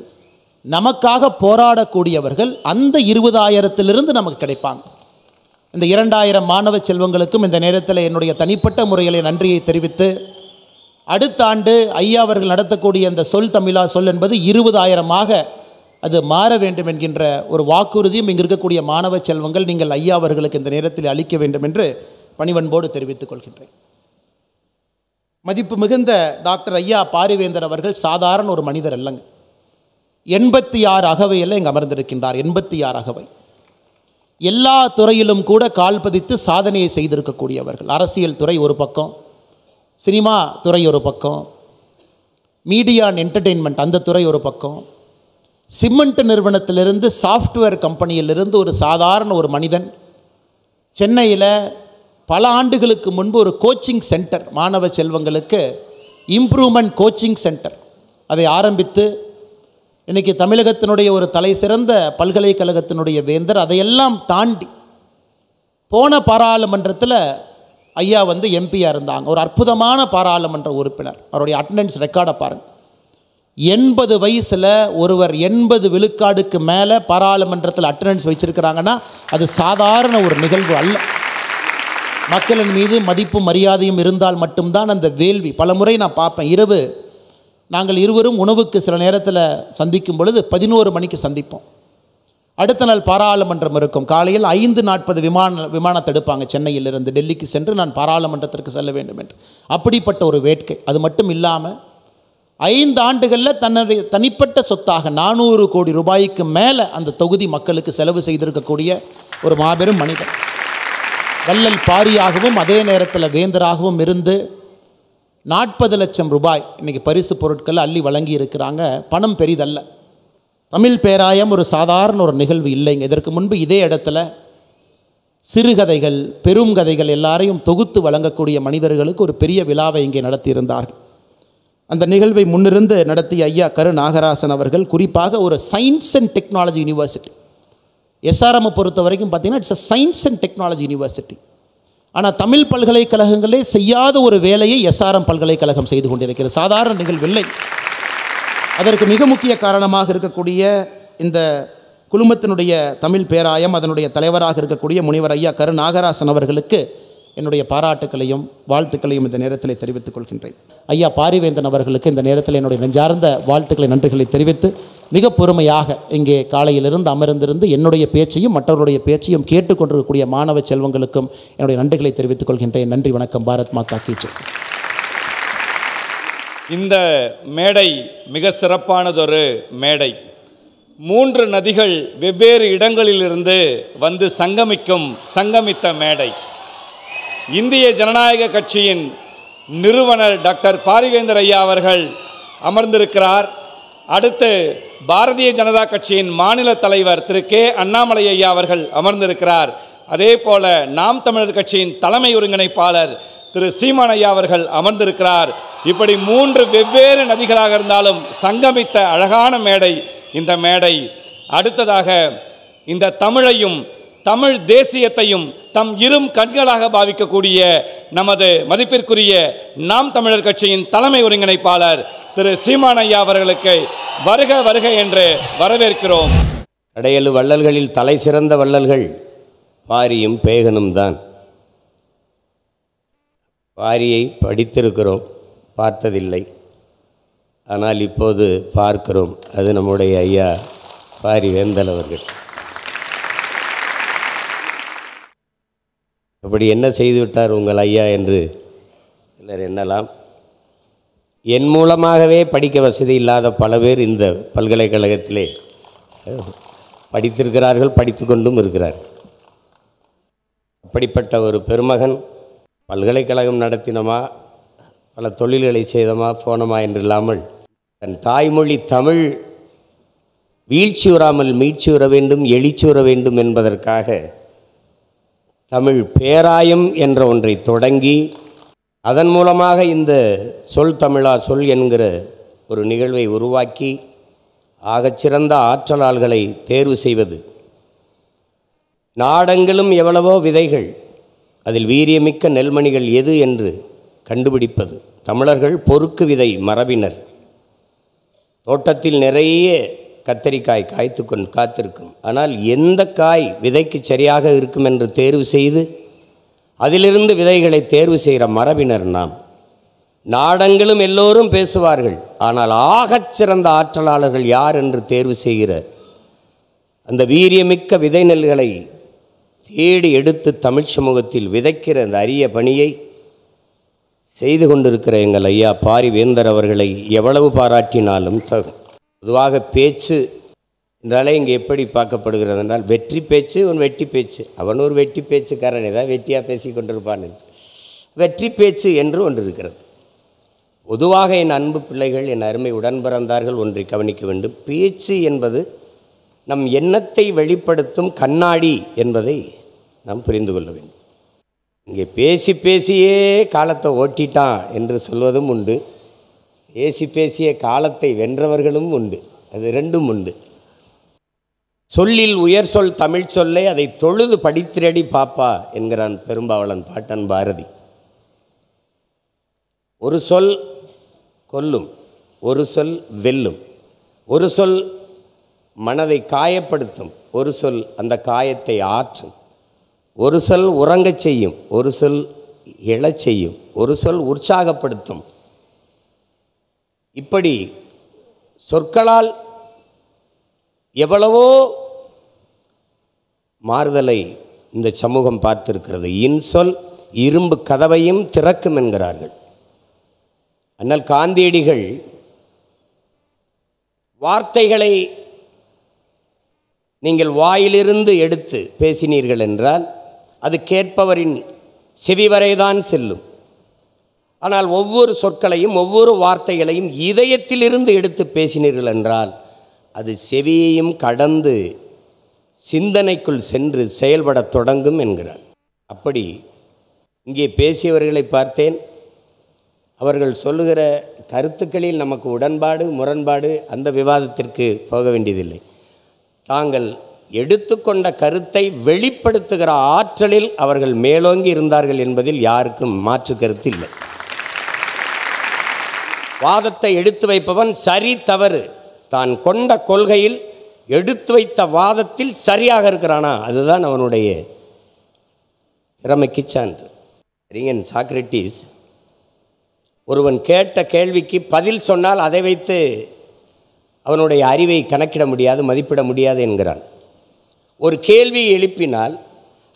Speaker 16: நமக்காக போராடக்கூடியவர்கள் அந்த 20,000 நமக்கு கிடைப்பாங்க. இந்த 2000 மாணவ செல்வங்களுக்கும் இந்த நேரத்தில் என்னுடைய தனிப்பட்ட முறையில் நன்றியை தெரிவித்து, அடுத்த ஆண்டு ஐயா அவர்கள் நடத்தக்கூடிய அந்த சொல் தமிழா சொல் என்பது 20,000 அது மாற வேண்டும் என்கின்ற ஒரு வாக்குறுதியும் இங்கு இருக்கக்கூடிய மாணவ செல்வங்கள் நீங்கள் ஐயா அவர்களுக்கு இந்த நேரத்தில் அளிக்க வேண்டும் என்று பணிவன்போடு தெரிவித்துக் கொள்கின்றேன். மதிப்பு மிகுந்த டாக்டர் ஐயா பாரிவேந்தர் அவர்கள் சாதாரண ஒரு மனிதர் அல்லங்க. 86 அகவையில் இங்கே அமர்ந்திருக்கின்றார். 86 அகவை. எல்லா துறையிலும் கூட கால் பதித்து சாதனையை செய்திருக்கக்கூடியவர்கள். அரசியல் துறை ஒரு பக்கம், சினிமா துறை ஒரு பக்கம், மீடியா அண்ட் என்டர்டெயின்மெண்ட் அந்த துறை ஒரு பக்கம், சிமெண்ட் நிறுவனத்திலிருந்து சாஃப்ட்வேர் கம்பெனியிலிருந்து ஒரு சாதாரண ஒரு மனிதன் சென்னையில் பல ஆண்டுகளுக்கு முன்பு ஒரு கோச்சிங் சென்டர், மாணவ செல்வங்களுக்கு இம்ப்ரூவ்மெண்ட் கோச்சிங் சென்டர் அதை ஆரம்பித்து இன்றைக்கி தமிழகத்தினுடைய ஒரு தலை சிறந்த பல்கலைக்கழகத்தினுடைய வேந்தர். அதையெல்லாம் தாண்டி போன பாராளுமன்றத்தில் ஐயா வந்து எம்பியாக இருந்தாங்க. ஒரு அற்புதமான பாராளுமன்ற உறுப்பினர். அவருடைய அட்டண்டன்ஸ் ரெக்கார்டை பாருங்கள். 80 வயசில் ஒருவர் 80 விழுக்காடுக்கு மேலே பாராளுமன்றத்தில் அட்டண்டன்ஸ் வச்சுருக்கிறாங்கன்னா அது சாதாரண ஒரு நிகழ்வு அல்ல. மக்களின் மீது மதிப்பும் மரியாதையும் இருந்தால் மட்டும்தான் அந்த வேள்வி. பல முறை நான் பார்ப்பேன், இரவு நாங்கள் இருவரும் உணவுக்கு சில நேரத்தில் சந்திக்கும் பொழுது 11 மணிக்கு சந்திப்போம். அடுத்த நாள் பாராளுமன்றம் இருக்கும். காலையில் 5:40 விமானத்தை எடுப்பாங்க சென்னையிலிருந்து டெல்லிக்கு சென்று நான் பாராளுமன்றத்திற்கு செல்ல வேண்டும் என்று. அப்படிப்பட்ட ஒரு வேட்கை. அது மட்டும் இல்லாமல் 5 ஆண்டுகளில் தன்னுடைய தனிப்பட்ட சொத்தாக 400 கோடி ரூபாய்க்கு மேலே அந்த தொகுதி மக்களுக்கு செலவு செய்திருக்கக்கூடிய ஒரு மாபெரும் மனிதர். வள்ளல் பாரியாகவும் அதே நேரத்தில் வேந்தராகவும் இருந்து 40 லட்சம் ரூபாய் இன்றைக்கி பரிசு பொருட்கள் அள்ளி வழங்கி இருக்கிறாங்க. பணம் பெரிதல்ல. தமிழ் பேராயம் ஒரு சாதாரண ஒரு நிகழ்வு இல்லைங்க. இதற்கு முன்பு இதே இடத்துல சிறுகதைகள், பெரும் கதைகள் எல்லாரையும் தொகுத்து வழங்கக்கூடிய மனிதர்களுக்கு ஒரு பெரிய விழாவை இங்கே நடத்தியிருந்தார்கள். அந்த நிகழ்வை முன்னிருந்து நடத்திய ஐயா கரு நாகராசன் அவர்கள் குறிப்பாக ஒரு science and technology university, SRM பொறுத்த வரைக்கும் பார்த்திங்கன்னா it's a science and technology university. ஆனால் தமிழ் பல்கலைக்கழகங்களே செய்யாத ஒரு வேலையை எஸ்ஆர்எம் பல்கலைக்கழகம் செய்து கொண்டிருக்கிறது. சாதாரண நிகழ்வில்லை. அதற்கு மிக முக்கிய காரணமாக இருக்கக்கூடிய இந்த குழுமத்தினுடைய தமிழ் பேராயம் அதனுடைய தலைவராக இருக்கக்கூடிய முனைவர் ஐயா கரு நாகராசன் அவர்களுக்கு என்னுடைய பாராட்டுக்களையும் வாழ்த்துக்களையும் இந்த நேரத்தில் தெரிவித்துக் கொள்கின்றேன். ஐயா பாரிவேந்தன் அவர்களுக்கு இந்த நேரத்தில் என்னுடைய நெஞ்சார்ந்த வாழ்த்துக்களை நன்றிகளை தெரிவித்து மிக பொறுமையாக இங்கே காலையிலிருந்து அமர்ந்திருந்து என்னுடைய பேச்சையும் மற்றவருடைய பேச்சையும் கேட்டுக்கொண்டிருக்கக்கூடிய மாணவ செல்வங்களுக்கும் என்னுடைய நன்றிகளை தெரிவித்துக் கொள்கின்றேன். நன்றி, வணக்கம். பாரத் மாதா கீ ஜெய்.
Speaker 12: இந்த மேடை மிக சிறப்பானதொரு மேடை. 3 நதிகள் வெவ்வேறு இடங்களிலிருந்து வந்து சங்கமித்த மேடை. இந்திய ஜனநாயக கட்சியின் நிறுவனர் டாக்டர் பாரிவேந்தர் ஐயா அவர்கள் அமர்ந்திருக்கிறார். அடுத்து பாரதிய ஜனதா கட்சியின் மாநில தலைவர் திரு கே அண்ணாமலை ஐயா அவர்கள் அமர்ந்திருக்கிறார். அதே போல நாம் தமிழர் கட்சியின் தலைமை ஒருங்கிணைப்பாளர் திரு சீமான் ஐயா அவர்கள் அமர்ந்திருக்கிறார். இப்படி 3 வெவ்வேறு நதிகளாக இருந்தாலும் சங்கமித்த அழகான மேடை இந்த மேடை. அடுத்ததாக இந்த தமிழையும் தமிழ் தேசியத்தையும் தம் இரும் கண்களாக பாவிக்கக்கூடிய நமது மதிப்பிற்குரிய நாம் தமிழர் கட்சியின் தலைமை ஒருங்கிணைப்பாளர் திரு சீமான் ஐயா அவர்களுக்கு வருக வருக என்று வரவேற்கிறோம்.
Speaker 17: கடையெழு வள்ளல்களில் தலை சிறந்த வள்ளல்கள் பாரியும் பேகனும் தான். பாரியை படித்திருக்கிறோம், பார்த்ததில்லை. ஆனால் இப்போது பார்க்கிறோம். அது நம்முடைய ஐயா பாரிவேந்தன் அவர்கள். அப்படி என்ன செய்துவிட்டார் உங்கள் ஐயா என்று சிலர் எண்ணலாம். என் மூலமாகவே படிக்க வசதி இல்லாத பல பேர் இந்த பல்கலைக்கழகத்திலே படித்திருக்கிறார்கள், படித்து கொண்டும் இருக்கிறார்கள். அப்படிப்பட்ட ஒரு பெருமகன் பல்கலைக்கழகம் நடத்தினோமா, பல தொழில்களை செய்தோமா, போனோமா என்று இல்லாமல் தன் தாய்மொழி தமிழ் வீழ்ச்சியுறாமல் மீட்சியுற வேண்டும், எழுச்சியுற வேண்டும் என்பதற்காக தமிழ் பேராயம் என்ற ஒன்றை தொடங்கி அதன் மூலமாக இந்த சொல் தமிழா சொல் என்கிற ஒரு நிகழ்வை உருவாக்கி ஆகச்சிறந்த ஆற்றலாளர்களை தேர்வு செய்வது. நாடெங்கிலும் எவ்வளவோ விதைகள், அதில் வீரியமிக்க நெல்மணிகள் எது என்று கண்டுபிடிப்பது. தமிழர்கள் பொறுக்கு விதை மரபினர். தோட்டத்தில் நிறைய கத்தரிக்காய் காத்திருக்கும். ஆனால் எந்த காய் விதைக்கு சரியாக இருக்கும் என்று தேர்வு செய்து அதிலிருந்து விதைகளை தேர்வு செய்கிற மரபினர் நாம். நாடெங்கிலும் எல்லோரும் பேசுவார்கள், ஆனால் ஆகச்சிறந்த ஆற்றலாளர்கள் யார் என்று தேர்வு செய்கிற அந்த வீரியமிக்க விதை நெல்களை தேடி எடுத்து தமிழ் சமூகத்தில் விதைக்கிற அந்த அரிய பணியை செய்து கொண்டிருக்கிற எங்கள் ஐயா பாரிவேந்தர் அவர்களை எவ்வளவு பாராட்டினாலும் தகும். பொதுவாக பேச்சு என்றாலே இங்கே எப்படி பார்க்கப்படுகிறது என்றால் வெற்றி பேச்சு, வெட்டி பேச்சு. அவன் ஒரு வெட்டி பேச்சுக்காரன், ஏதாவது வெட்டியாக பேசி கொண்டிருப்பான். வெற்றி பேச்சு என்று ஒன்று இருக்கிறது. பொதுவாக என் அன்பு பிள்ளைகள், என் அருமை உடன்பிறந்தார்கள் ஒன்றை கவனிக்க வேண்டும். பேச்சு என்பது நம் எண்ணத்தை வெளிப்படுத்தும் கண்ணாடி என்பதை நாம் புரிந்து கொள்ள வேண்டும். இங்கே பேசி பேசியே காலத்தை ஓட்டிட்டான் என்று சொல்வதும் உண்டு, பேசி பேசிய காலத்தை வென்றவர்களும் உண்டு. அது ரெண்டும் உண்டு. சொல்லில் உயர் சொல் தமிழ் சொல்லை அதை தொழுது படித்திரடி பாப்பா என்கிறான் பெரும்பாவளன் பாட்டன் பாரதி. ஒரு சொல் கொல்லும், ஒரு சொல் வெல்லும், ஒரு சொல் மனதை காயப்படுத்தும், ஒரு சொல் அந்த காயத்தை ஆற்றும், ஒரு சொல் உறங்கச் செய்யும், ஒரு சொல் எழச் செய்யும், ஒரு சொல் உற்சாகப்படுத்தும். இப்படி சொற்களால் எவ்வளவோ மாறுதலை இந்த சமூகம் பார்த்திருக்கிறது. இன்சொல் இரும்பு கதவையும் திறக்கும் என்கிறார்கள். ஆனால் காந்தியடிகள் வார்த்தைகளை நீங்கள் வாயிலிருந்து எடுத்து பேசினீர்கள் என்றால் அது கேட்பவரின் செவி வரைதான் செல்லும். ஆனால் ஒவ்வொரு சொற்களையும் ஒவ்வொரு வார்த்தைகளையும் இதயத்திலிருந்து எடுத்து பேசினீர்கள் என்றால் அது செவியையும் கடந்து சிந்தனைக்குள் சென்று செயல்படத் தொடங்கும் என்கிறார். அப்படி இங்கே பேசியவர்களை பார்த்தேன். அவர்கள் சொல்லுகிற கருத்துக்களில் நமக்கு உடன்பாடு முரண்பாடு அந்த விவாதத்திற்கு போக வேண்டியதில்லை. தாங்கள் எடுத்துக்கொண்ட கருத்தை வெளிப்படுத்துகிற ஆற்றலில் அவர்கள் மேலோங்கி இருந்தார்கள் என்பதில் யாருக்கும் மாற்று கருத்து இல்லை. வாதத்தை எடுத்து வைப்பவன் சரி தவறு தான் கொண்ட கொள்கையில் எடுத்து வைத்த வாதத்தில் சரியாக இருக்கிறானா அதுதான் அவனுடைய திறமைக்கு சான்று. அறிஞன் சாக்ரட்டிஸ் ஒருவன் கேட்ட கேள்விக்கு பதில் சொன்னால் அதை வைத்து அவனுடைய அறிவை கணக்கிட முடியாது, மதிப்பிட முடியாது என்கிறான். ஒரு கேள்வியை எழுப்பினால்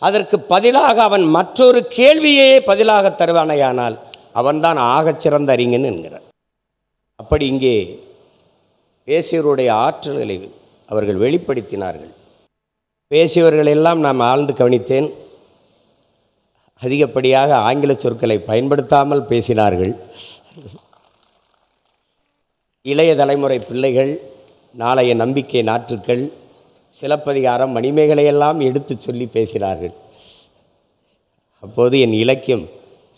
Speaker 17: அதற்கு பதிலாக அவன் மற்றொரு கேள்வியே பதிலாக தருவானையானால் அவன்தான் ஆகச்சிறந்த அறிஞன் என்கிறான். அப்படி இங்கே பேசியவருடைய ஆற்றல்களை அவர்கள் வெளிப்படுத்தினார்கள். பேசியவர்களெல்லாம் நாம் ஆழ்ந்து கவனித்தேன். அதிகப்படியாக ஆங்கில சொற்களை பயன்படுத்தாமல் பேசினார்கள். இளைய தலைமுறை பிள்ளைகள், நாளைய நம்பிக்கை நாற்றுக்கள், சிலப்பதிகாரம், மணிமேகலையெல்லாம் எடுத்து சொல்லி பேசினார்கள். அப்போது என் இலக்கியம்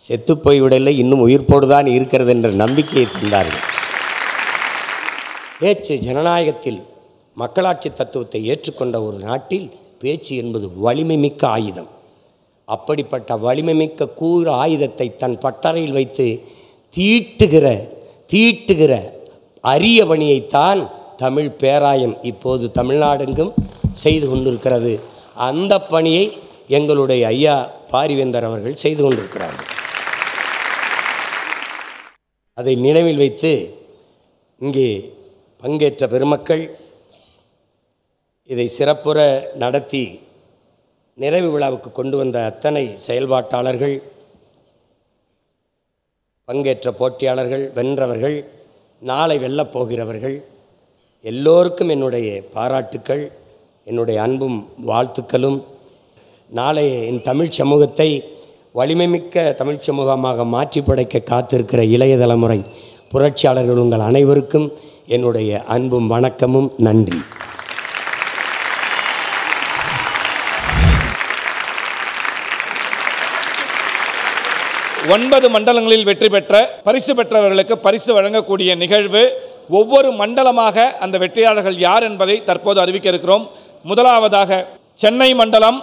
Speaker 17: செத்து போய்விடலை, இன்னும் உயிர்ப்போடு தான் இருக்கிறது என்ற நம்பிக்கையை தந்தார்கள். பேச்சு ஜனநாயகத்தில் மக்களாட்சி தத்துவத்தை ஏற்றுக்கொண்ட ஒரு நாட்டில் பேச்சு என்பது வலிமை மிக்க ஆயுதம். அப்படிப்பட்ட வலிமை மிக்க கூற ஆயுதத்தை தன் பட்டறையில் வைத்து தீட்டுகிற அரிய பணியைத்தான் தமிழ் பேராயம் இப்போது தமிழ்நாடெங்கும் செய்து கொண்டிருக்கிறது. அந்த பணியை எங்களுடைய ஐயா பாரிவேந்தர் அவர்கள் செய்து கொண்டிருக்கிறார்கள். அதை நினைவில் வைத்து இங்கே பங்கேற்ற பெருமக்கள், இதை சிறப்புற நடத்தி நிறைவு விழாவுக்கு கொண்டு வந்த அத்தனை செயல்பாட்டாளர்கள், பங்கேற்ற போட்டியாளர்கள், வென்றவர்கள், நாளை வெல்லப் போகிறவர்கள் எல்லோருக்கும் என்னுடைய பாராட்டுக்கள், என்னுடைய அன்பும் வாழ்த்துக்களும். நாளைய என் தமிழ் சமூகத்தை வலிமைமிக்க தமிழ் சமூகமாக மாற்றி படைக்க காத்திருக்கிற இளைய தலைமுறை புரட்சியாளர்கள் உங்கள் அனைவருக்கும் என்னுடைய அன்பும் வணக்கமும். நன்றி.
Speaker 12: ஒன்பது மண்டலங்களில் வெற்றி பெற்ற பரிசு பெற்றவர்களுக்கு பரிசு வழங்கக்கூடிய நிகழ்வு. ஒவ்வொரு மண்டலமாக அந்த வெற்றியாளர்கள் யார் என்பதை தற்போது அறிவிக்க இருக்கிறோம். முதலாவதாக சென்னை மண்டலம்,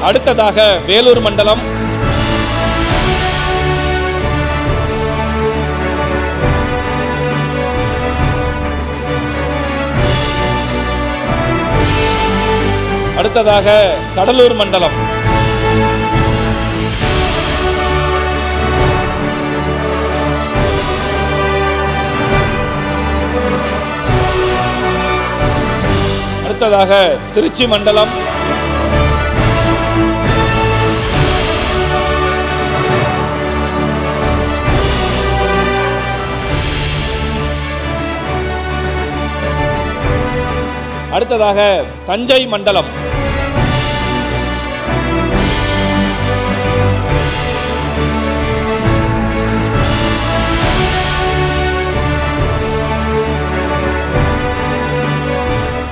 Speaker 12: அடுத்ததாக வேலூர் மண்டலம், அடுத்ததாக கடலூர் மண்டலம், அடுத்ததாக திருச்சி மண்டலம், அடுத்ததாக தஞ்சை மண்டலம்.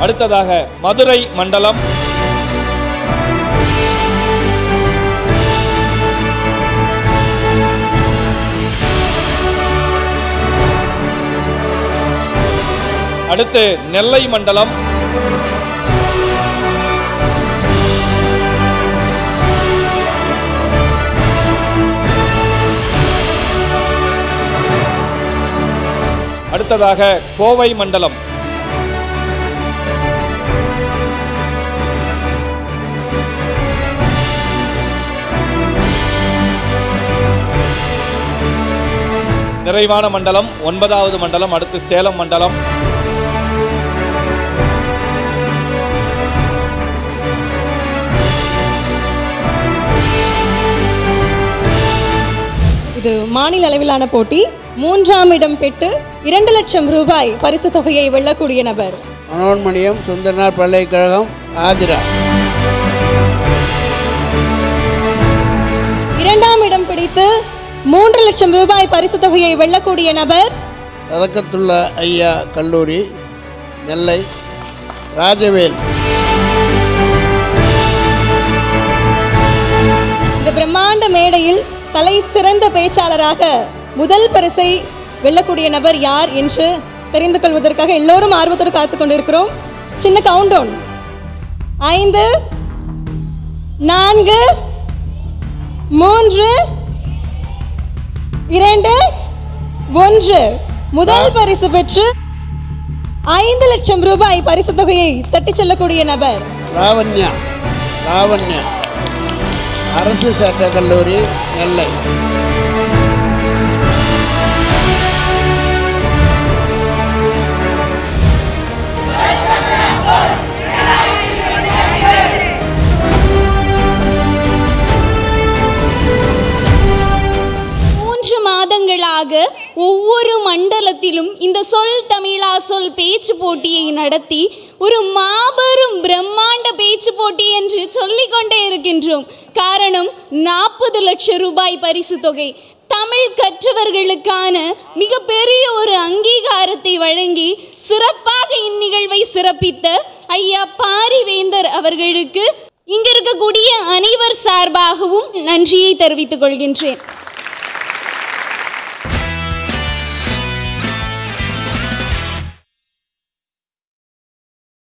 Speaker 12: அடுத்ததாக மதுரை மண்டலம். அடுத்து நெல்லை மண்டலம். அடுத்ததாக கோவை மண்டலம். நிறைவான மண்டலம் 9வது மண்டலம். அடுத்து சேலம் மண்டலம்.
Speaker 1: இது மாநில அளவிலான போட்டி. 3ஆம் இடம் பெற்று 2 லட்சம் ரூபாய் பரிசு தொகையை வெல்லக்கூடிய நபர்
Speaker 15: மனோன்மணியம் சுந்தரனார் பல்கலைக்கழகம் ஆதிரா.
Speaker 1: 2ஆம் இடம் பிடித்து 3 லட்சம் ரூபாய் பரிசு தொகையை வெல்லக்கூடிய நபர்
Speaker 15: சதக்கத்துள்ள ஐயா கல்லூரி நெல்லை ராஜவேல்.
Speaker 1: இந்த பிரம்மாண்ட மேடையில் தலை சிறந்த பேச்சாளராக முதல் பரிசை வெல்லக்கூடிய நபர் யார் என்று தெரிந்து கொள்வதற்காக எல்லோரும் ஆர்வத்தோடு காத்துக் கொண்டிருக்கிறோம். சின்ன கவுண்ட் டவுன். 5 4 3 2 1. முதல் பரிசு பெற்று 5 லட்சம் ரூபாய் பரிசு தொகையை தட்டிச் செல்லக்கூடிய நபர்
Speaker 15: லாவண்யா. அரசு சட்டக் கல்லூரி நெல்லை.
Speaker 7: மாதங்களாக ஒவ்வொரு மண்டலத்திலும் இந்த சொல் தமிழா சொல் பேச்சு போட்டியை நடத்தி ஒரு மாபெரும் பிரம்மாண்ட பேச்சு போட்டி என்று சொல்லிக்கொண்டே இருக்கின்றோம். காரணம் 40 லட்சம் ரூபாய் பரிசு தொகை. தமிழ் கற்றவர்களுக்கான மிகப்பெரிய ஒரு அங்கீகாரத்தை வழங்கி சிறப்பாக இந்நிகழ்வை சிறப்பித்த ஐயா பாரிவேந்தர் அவர்களுக்கு இங்கிருக்கக்கூடிய அனைவர் சார்பாகவும் நன்றியை தெரிவித்துக் கொள்கின்றேன்.